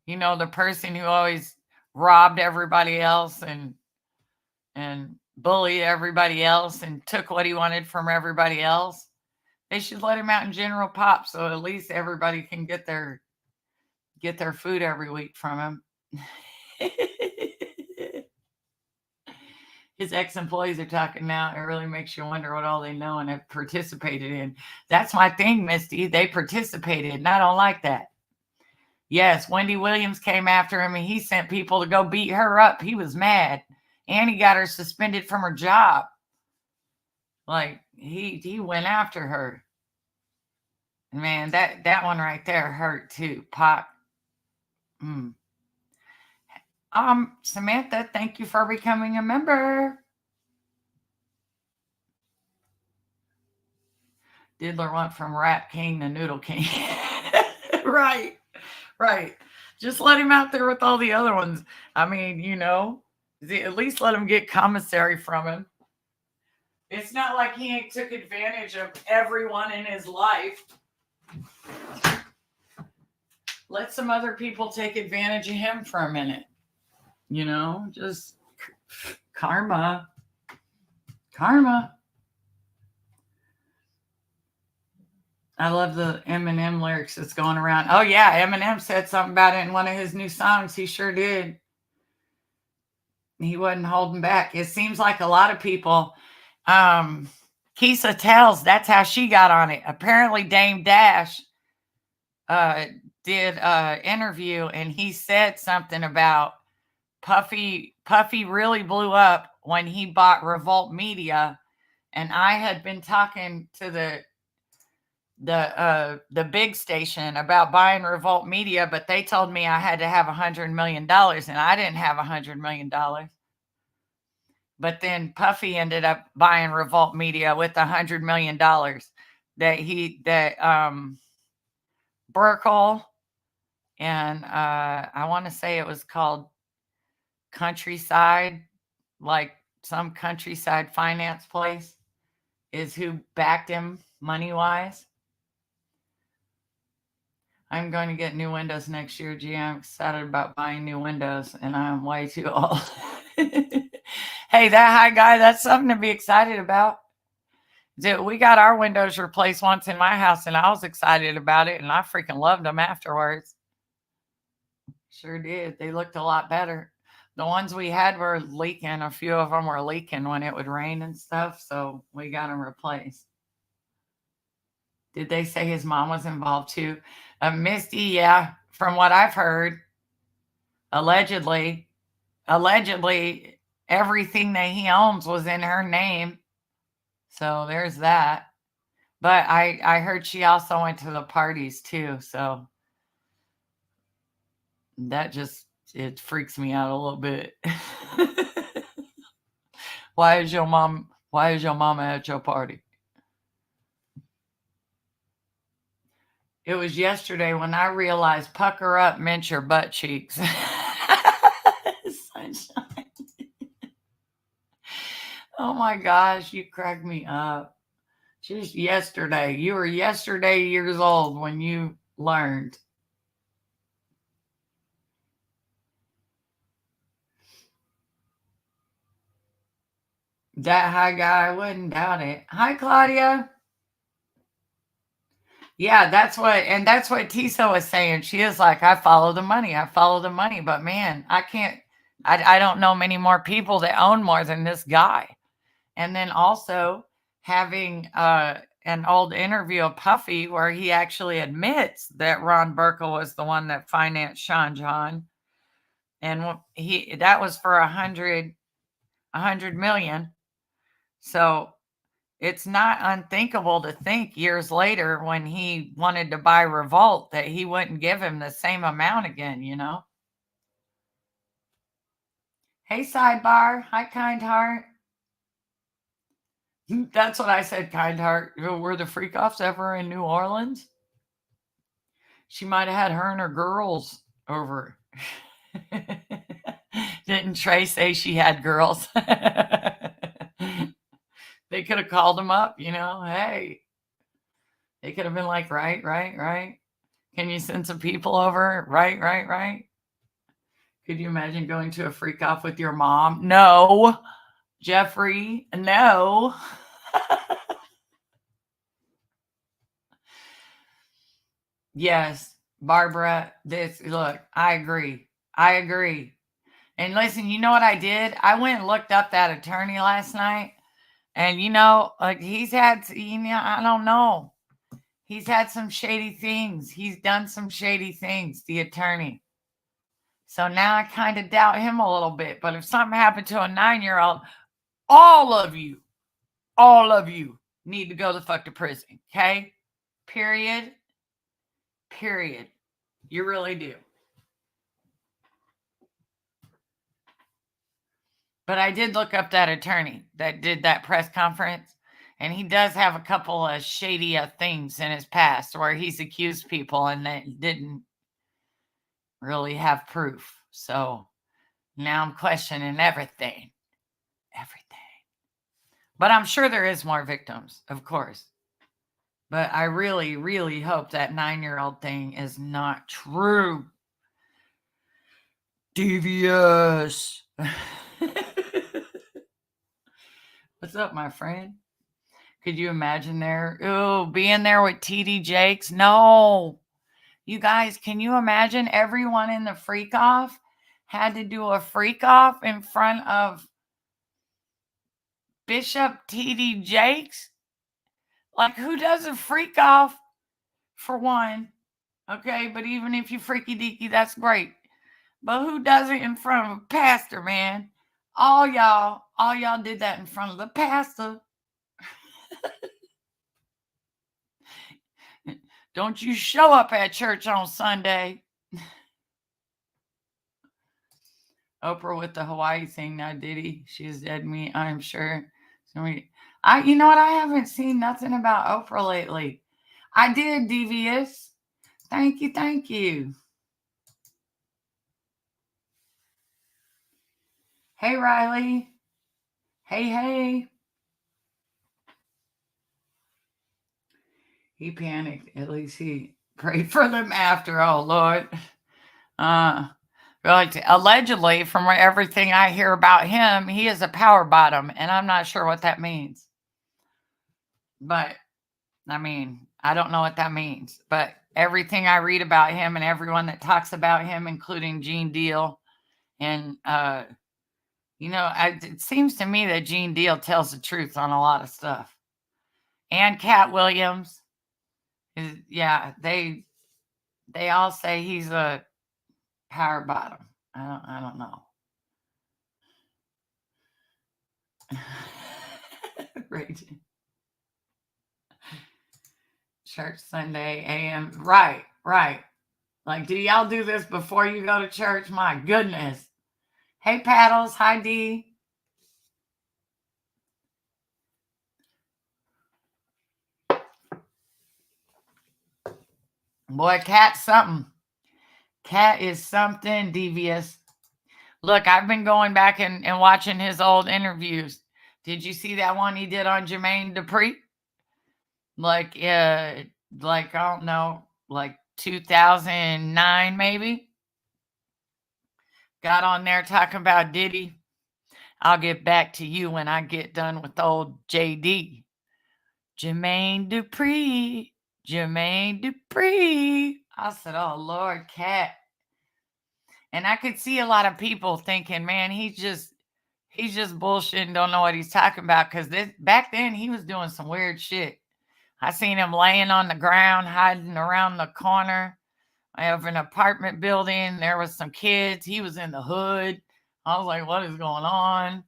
The person who always robbed everybody else and bullied everybody else and took what he wanted from everybody else. They should let him out in general pop so at least everybody can get their food every week from him. His ex-employees are talking now. It really makes you wonder what all they know and have participated in. That's my thing, Misty. They participated, and I don't like that. Yes, Wendy Williams came after him, and he sent people to go beat her up. He was mad. And he got her suspended from her job. Like, he went after her. Man, that one right there hurt too. Pac. Samantha, thank you for becoming a member. Diddler went from Rap King to Noodle King. Right. Just let him out there with all the other ones. I mean, at least let him get commissary from him. It's not like he ain't took advantage of everyone in his life. Let some other people take advantage of him for a minute. Just karma. I love the Eminem lyrics that's going around. Oh, yeah, Eminem said something about it in one of his new songs. He sure did. He wasn't holding back. It seems like a lot of people. Keisha tells that's how she got on it. Apparently, Dame Dash uh, did an interview, and he said something about Puffy. Puffy really blew up when he bought Revolt Media, and I had been talking to the big station about buying Revolt Media, but they told me I had to have $100 million, and I didn't have $100 million. But then Puffy ended up buying Revolt Media with $100 million that Burkle and I want to say it was called Countryside, like some countryside finance place, is who backed him money wise. I'm going to get new windows next year, G. I'm excited about buying new windows, and I'm way too old. Hey, that high guy, that's something to be excited about. We got our windows replaced once in my house, and I was excited about it, and I freaking loved them afterwards. Sure did. They looked a lot better. The ones we had were leaking. A few of them were leaking when it would rain and stuff, so we got them replaced. Did they say his mom was involved too? Misty, yeah, from what I've heard, allegedly, everything that he owns was in her name. So there's that. But I heard she also went to the parties too, so that just it freaks me out a little bit. Why is your mama at your party? It was yesterday when I realized pucker up meant your butt cheeks. Sunshine. Oh my gosh, you cracked me up. Just yesterday. You were yesterday years old when you learned. That high guy, I wouldn't doubt it. Hi, Claudia. Yeah, that's what Tisa was saying. She is like, I follow the money. I follow the money. But man, I can't, I don't know many more people that own more than this guy. And then also having an old interview of Puffy where he actually admits that Ron Burkle was the one that financed Sean John. And that was for a hundred million. So it's not unthinkable to think years later when he wanted to buy Revolt that he wouldn't give him the same amount again, you know? Hey, Sidebar. Hi, Kind Heart. That's what I said, Kind Heart. Were the freak offs ever in New Orleans? She might have had her and her girls over. Didn't Trey say she had girls? They could have called him up, you know, hey. They could have been like, right. Can you send some people over? Right. Could you imagine going to a freak off with your mom? No. Jeffrey, no. Yes, Barbara, look, I agree. And listen, you know what I did? I went and looked up that attorney last night. And like he's had, I don't know. He's had some shady things. He's done some shady things, the attorney. So now I kind of doubt him a little bit. But if something happened to a 9-year-old, all of you need to go the fuck to prison. Okay? Period. You really do. But I did look up that attorney that did that press conference. And he does have a couple of shady things in his past where he's accused people and they didn't really have proof. So now I'm questioning everything. But I'm sure there is more victims, of course. But I really, really hope that 9-year-old thing is not true. Devious. What's up, my friend? Could you imagine being there with TD Jakes? No. You guys, can you imagine everyone in the freak off had to do a freak off in front of Bishop T.D. Jakes? Like, who does a freak off for one? Okay, but even if you freaky deaky, that's great. But who does it in front of a pastor, man? All y'all did that in front of the pastor. Don't you show up at church on Sunday. Oprah with the Hawaii thing now, Diddy. She's dead meat, I'm sure. You know what? I haven't seen nothing about Oprah lately. I did, Devious. Thank you, thank you. Hey, Riley. Hey. He panicked. At least he prayed for them after. Oh, Lord. Allegedly, from everything I hear about him, he is a power bottom, and I'm not sure what that means. But, I mean, I don't know what that means. But everything I read about him and everyone that talks about him, including Gene Deal, and, it seems to me that Gene Deal tells the truth on a lot of stuff. And Cat Williams. They all say he's a power bottom. I don't know. Raging. Church Sunday AM. Right. Like, do y'all do this before you go to church? My goodness. Hey, Paddles. Hi, D. Boy, Cat's something. Cat is something, Devious. Look, I've been going back and watching his old interviews. Did you see that one he did on Jermaine Dupri? Like, I don't know, like 2009 maybe? Got on there talking about Diddy. I'll get back to you when I get done with old JD. Jermaine Dupri. I said, oh, Lord, Cat. And I could see a lot of people thinking, man, he's just bullshitting, don't know what he's talking about. Because back then he was doing some weird shit. I seen him laying on the ground, hiding around the corner of an apartment building. There was some kids. He was in the hood. I was like, what is going on?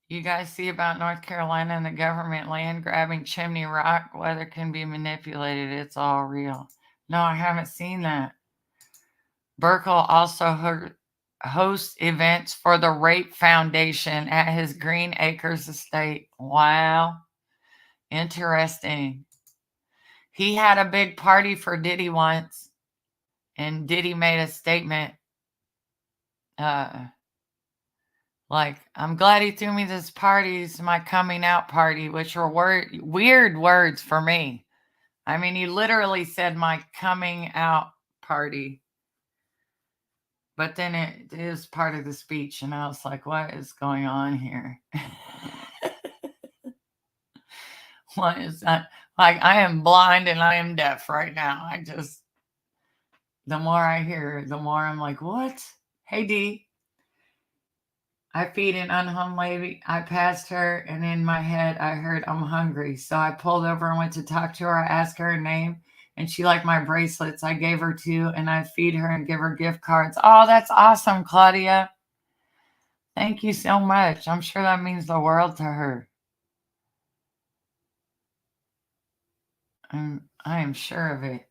You guys see about North Carolina and the government land grabbing Chimney Rock? Weather can be manipulated. It's all real. No, I haven't seen that. Burkle also hosts events for the Rape Foundation at his Green Acres estate. Wow. Interesting. He had a big party for Diddy once, and Diddy made a statement. Like, I'm glad he threw me this party. It's my coming out party, which were weird words for me. I mean, he literally said my coming out party. But then it is part of the speech, and I was like, what is going on here? What is that? Like, I am blind and I am deaf right now. The more I hear, the more I'm like, what? Hey, D. I feed an unhome lady. I passed her, and in my head, I heard I'm hungry. So I pulled over and went to talk to her. I asked her name, and she liked my bracelets. I gave her 2, and I feed her and give her gift cards. Oh, that's awesome, Claudia. Thank you so much. I'm sure that means the world to her. I am sure of it.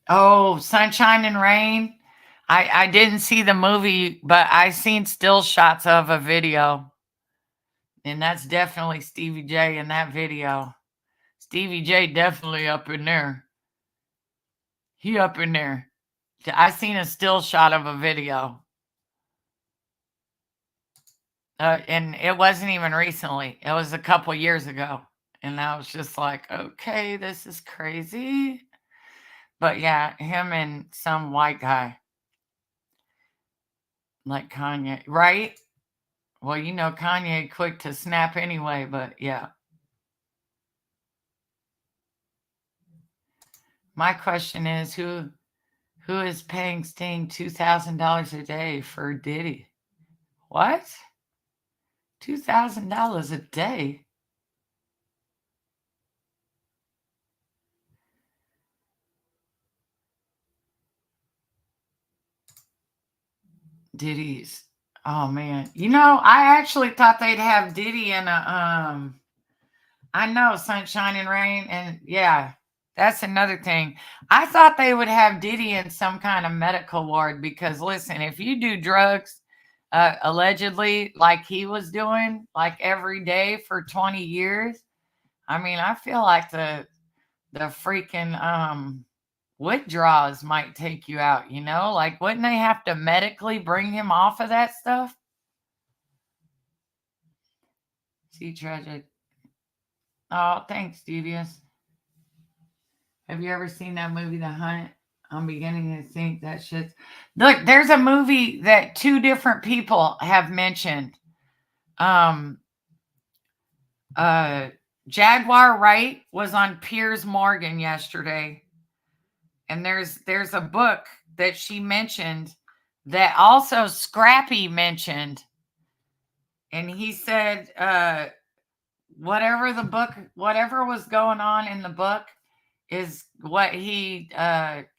Oh, Sunshine and Rain. I didn't see the movie, but I seen still shots of a video. And that's definitely Stevie J in that video. Stevie J definitely up in there. He up in there. I seen a still shot of a video. And it wasn't even recently. It was a couple years ago. And I was just like, okay, this is crazy. But yeah, him and some white guy. Like Kanye, right? Well, Kanye quick to snap anyway, but yeah. My question is, who is paying Sting $2,000 a day for Diddy? What? $2,000 a day? Diddy's. Oh man. I actually thought they'd have Diddy in a I know Sunshine and Rain, and yeah, that's another thing. I thought they would have Diddy in some kind of medical ward because listen, if you do drugs allegedly like he was doing like every day for 20 years, I mean, I feel like the freaking withdrawals might take you out, Like wouldn't they have to medically bring him off of that stuff? See, tragic. Oh, thanks, Devious. Have you ever seen that movie, The Hunt? I'm beginning to think that shit's. Look, there's a movie that two different people have mentioned. Jaguar Wright was on Piers Morgan yesterday, and there's a book that she mentioned that also Scrappy mentioned, and he said whatever was going on in the book is what he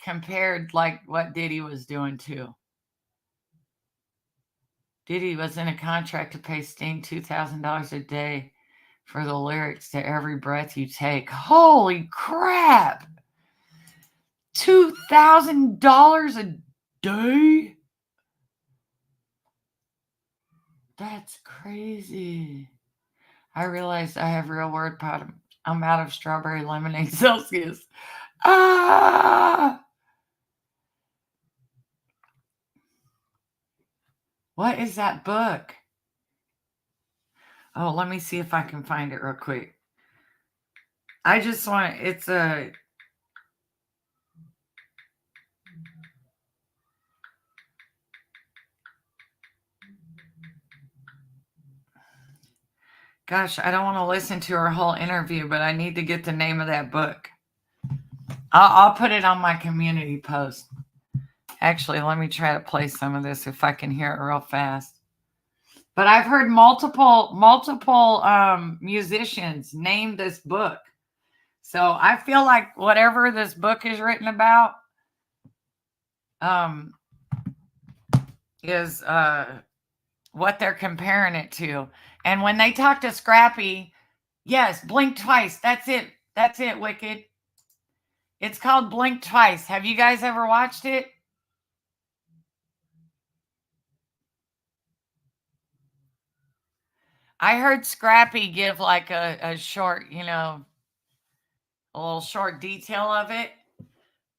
compared like what Diddy was doing too. Diddy was in a contract to pay Sting $2,000 a day for the lyrics to Every Breath You Take. Holy crap! $2,000 a day? That's crazy. I realized I have real word problem. I'm out of strawberry lemonade Celsius. Ah! What is that book? Oh, let me see if I can find it real quick. I just want, it's a, gosh, I don't want to listen to her whole interview, but I need to get the name of that book. I'll put it on my community post. Actually, let me try to play some of this if I can hear it real fast. But I've heard multiple musicians name this book. So I feel like whatever this book is written about is what they're comparing it to. And when they talk to Scrappy, yes, Blink Twice. That's it. That's it, Wicked. It's called Blink Twice. Have you guys ever watched it? I heard Scrappy give like a short, a little short detail of it.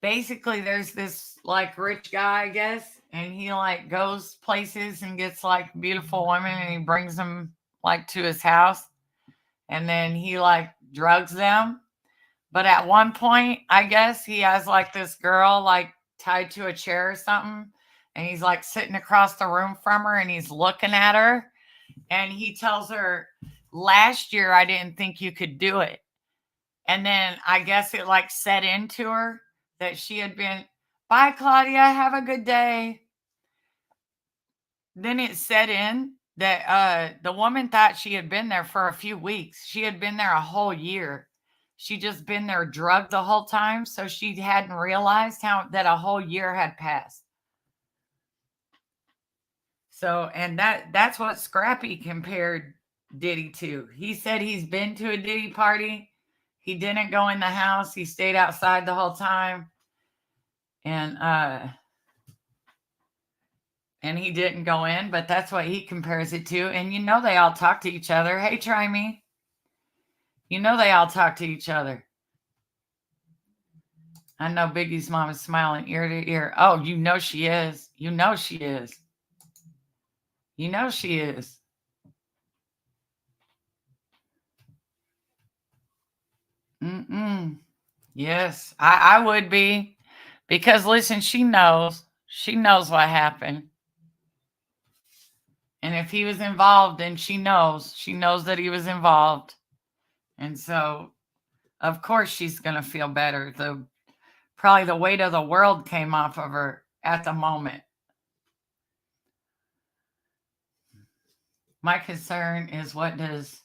Basically, there's this like rich guy, I guess, and he like goes places and gets like beautiful women and he brings them like to his house and then he like drugs them. But at one point, I guess he has like this girl like tied to a chair or something. And he's like sitting across the room from her and he's looking at her. And he tells her, last year, I didn't think you could do it. And then I guess it like set into her that she had been, bye, Claudia, have a good day. Then it set in that the woman thought she had been there for a few weeks. She had been there a whole year. She just been there drugged the whole time. So she hadn't realized that a whole year had passed. So, and that's what Scrappy compared Diddy to. He said he's been to a Diddy party. He didn't go in the house. He stayed outside the whole time. And he didn't go in, but that's what he compares it to. And they all talk to each other. Hey, try me. They all talk to each other. I know Biggie's mom is smiling ear to ear. Oh, she is. She is. She is. Yes, I would be. Because listen, she knows what happened. And if he was involved, then she knows that he was involved. And so, of course, she's going to feel better. Probably the weight of the world came off of her at the moment. My concern is, what does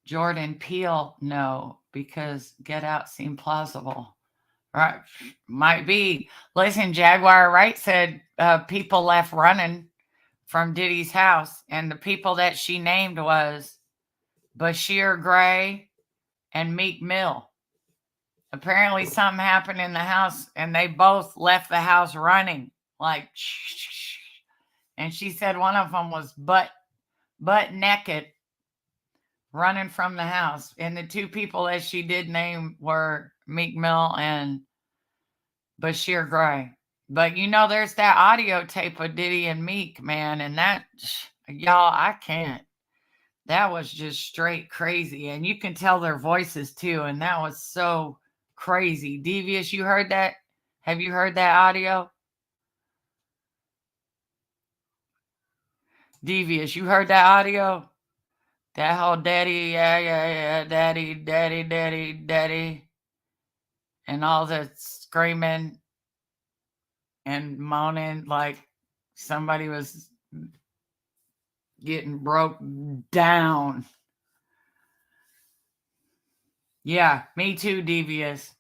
Jordan Peele know? Because Get Out seemed plausible. Right. Might be. Listen, Jaguar Wright said people left running from Diddy's house, and the people that she named was Bashir Gray and Meek Mill. Apparently something happened in the house, and they both left the house running, like, and she said one of them was butt naked running from the house. And the two people that she did name were Meek Mill and Bashir Gray. But there's that audio tape of Diddy and Meek, man, and that, y'all, I can't. That was just straight crazy. And you can tell their voices too, and that was so crazy. Devious, you heard that? Have you heard that audio? Devious, you heard that audio? That whole daddy, yeah, daddy, and all the screaming and moaning like somebody was getting broke down. Yeah, me too, Devious.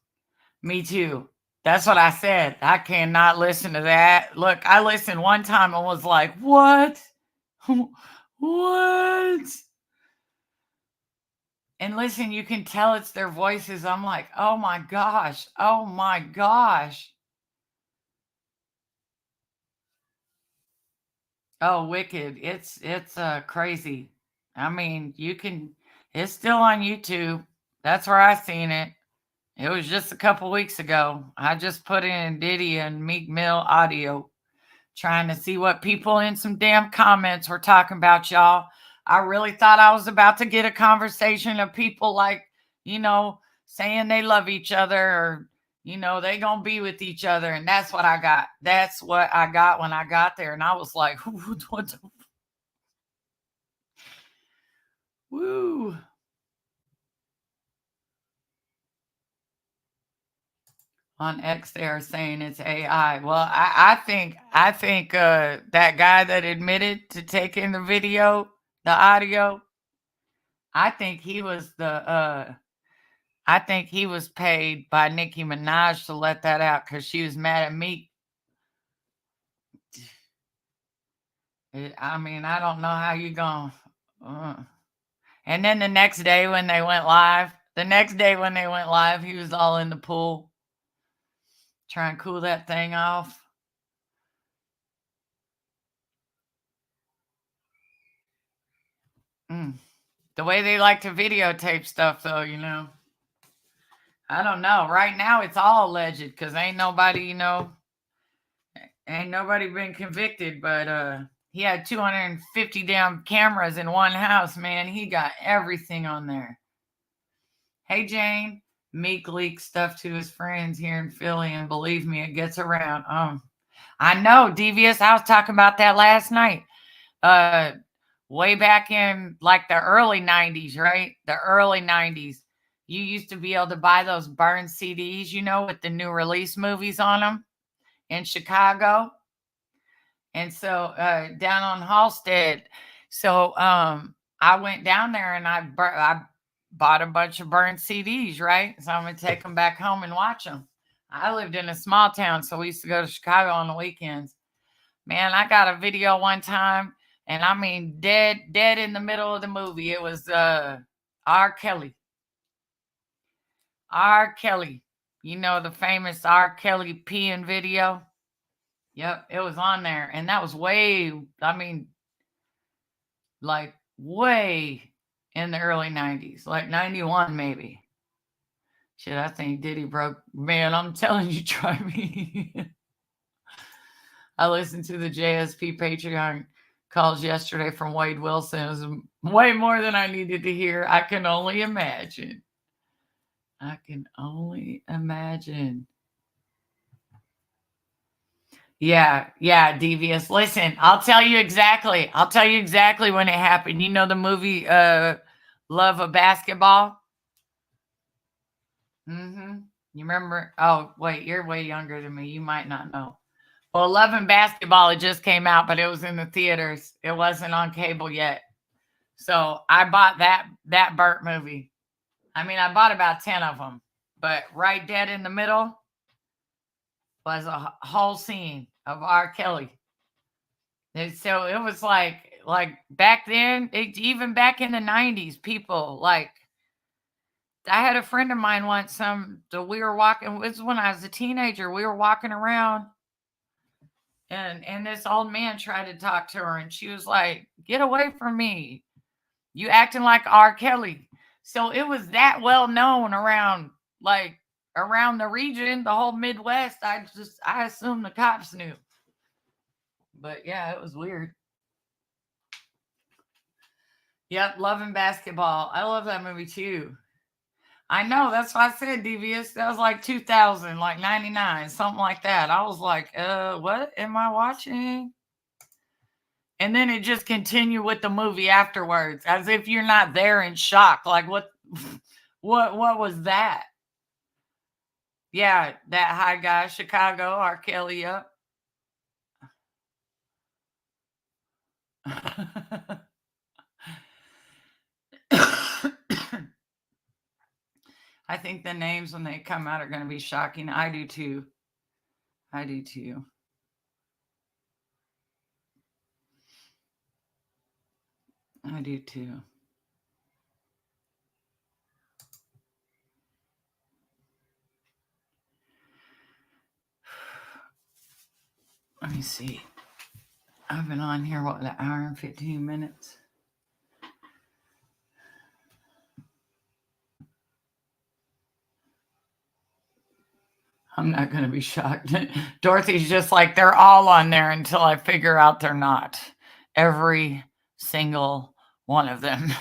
Me too. That's what I said. I cannot listen to that. Look, I listened one time and was like, what? What? And listen, you can tell it's their voices. I'm like, oh my gosh. Oh my gosh. Oh, wicked. It's crazy. I mean, it's still on YouTube. That's where I seen it. It was just a couple weeks ago. I just put in Diddy and Meek Mill audio, trying to see what people in some damn comments were talking about, y'all. I really thought I was about to get a conversation of people like, saying they love each other, or, they gonna be with each other. And that's what I got. That's what I got when I got there. And I was like, what the? Woo. On X, they are saying it's AI. Well, I think that guy that admitted to taking the video, the audio, I think he was paid by Nicki Minaj to let that out because she was mad at Meek. I mean, I don't know how you going. And then the next day when they went live, he was all in the pool trying to cool that thing off. The way they like to videotape stuff, though, I don't know. Right now, it's all alleged because ain't nobody been convicted. But he had 250 damn cameras in one house, man. He got everything on there. Hey, Jane. Meek leaks stuff to his friends here in Philly, and believe me, it gets around. I know, Devious. I was talking about that last night. Way back in like the early 90s, right? The early 90s. You used to be able to buy those burned CDs, with the new release movies on them in Chicago. And so down on Halstead. So I went down there and I bought a bunch of burned CDs, right? So I'm going to take them back home and watch them. I lived in a small town, so we used to go to Chicago on the weekends. Man, I got a video one time, and I mean dead in the middle of the movie. It was R. Kelly. R. Kelly. The famous R. Kelly peeing video? Yep, it was on there. And that was way in the early 90s. Like 91 maybe. Shit, I think Diddy broke. Man, I'm telling you, try me. I listened to the JSP Patreon calls yesterday from Wade Wilson. It was way more than I needed to hear. I can only imagine. Yeah, Devious. Listen, I'll tell you exactly when it happened. You know the movie Love of Basketball? You remember? Oh, wait, you're way younger than me. You might not know. Well, Love and Basketball, it just came out, but it was in the theaters. It wasn't on cable yet. So I bought that Burt movie. I mean, I bought about 10 of them, but right dead in the middle was a whole scene of R. Kelly. And so it was like back then, even back in the 90s, people like I had a friend of mine once. We were walking. It was when I was a teenager. We were walking around, and this old man tried to talk to her, and she was like, "Get away from me! You acting like R. Kelly." So it was that well known around the region, the whole Midwest. I assumed the cops knew, but yeah, it was weird. Yep, Love and Basketball. I love that movie too. I know. That's why I said devious. That was like 2000, like 99, something like that. I was like, what am I watching? And then it just continued with the movie afterwards, as if you're not there in shock. Like, what, what was that? Yeah, that high guy, Chicago, R. Kelly, up. I think the names when they come out are going to be shocking. I do too. I do too. I do too. Let me see. I've been on here, what, an hour and 15 minutes? I'm not going to be shocked. Dorothy's just like, they're all on there until I figure out they're not. Every single one of them.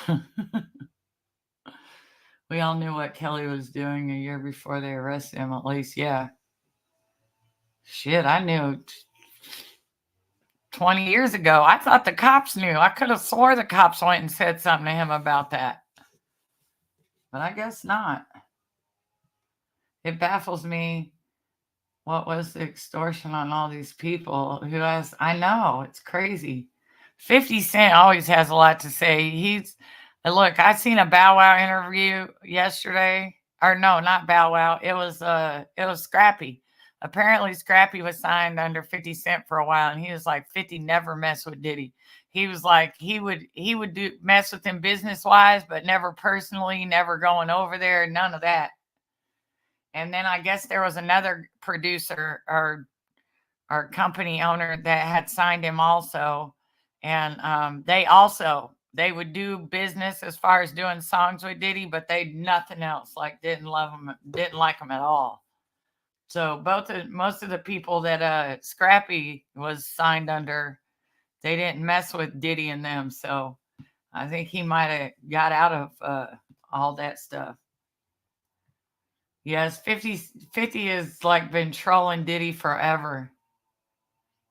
We all knew what Kelly was doing a year before they arrested him, at least. Yeah. Shit, I knew 20 years ago. I thought the cops knew. I could have swore the cops went and said something to him about that. But I guess not. It baffles me. What was the extortion on all these people who has, I know, it's crazy. 50 Cent always has a lot to say. Look, I seen a Bow Wow interview yesterday. Or no, not Bow Wow. It was Scrappy. Apparently Scrappy was signed under 50 Cent for a while, and he was like, 50 never mess with Diddy. He was like, he would mess with him business wise, but never personally, never going over there, none of that. And then I guess there was another producer or company owner that had signed him also. And they would do business as far as doing songs with Diddy, but they nothing else. Like didn't like him at all. So most of the people that Scrappy was signed under, they didn't mess with Diddy and them. So I think he might have got out of all that stuff. Yes, 50 has like been trolling Diddy forever.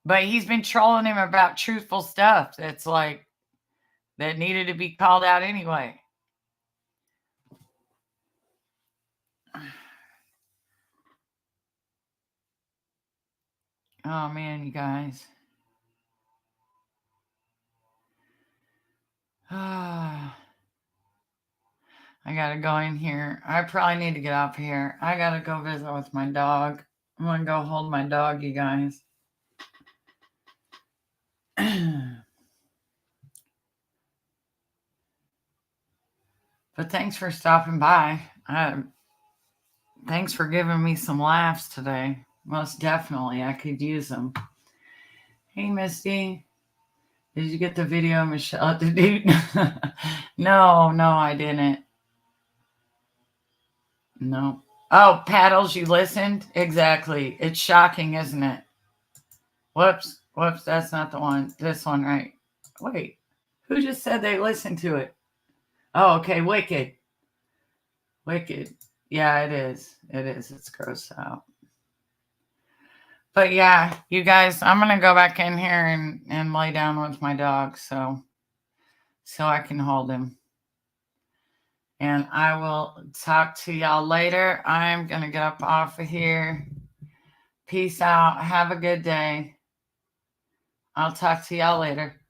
But he's been trolling him about truthful stuff that's like that needed to be called out anyway. Oh man, you guys. I gotta go in here. I probably need to get up here. I gotta go visit with my dog. I'm gonna go hold my dog, you guys. But thanks for stopping by. Thanks for giving me some laughs today. Most definitely, I could use them. Hey, Misty. Did you get the video, Michelle? No, I didn't. No. Oh, Paddles, you listened? Exactly. It's shocking, isn't it? Whoops, that's not the one. This one, right? Wait, who just said they listened to it? Oh, okay, Wicked. Yeah, it is. It's gross out. But yeah, you guys, I'm going to go back in here and lay down with my dog so I can hold him. And I will talk to y'all later. I'm going to get up off of here. Peace out. Have a good day. I'll talk to y'all later.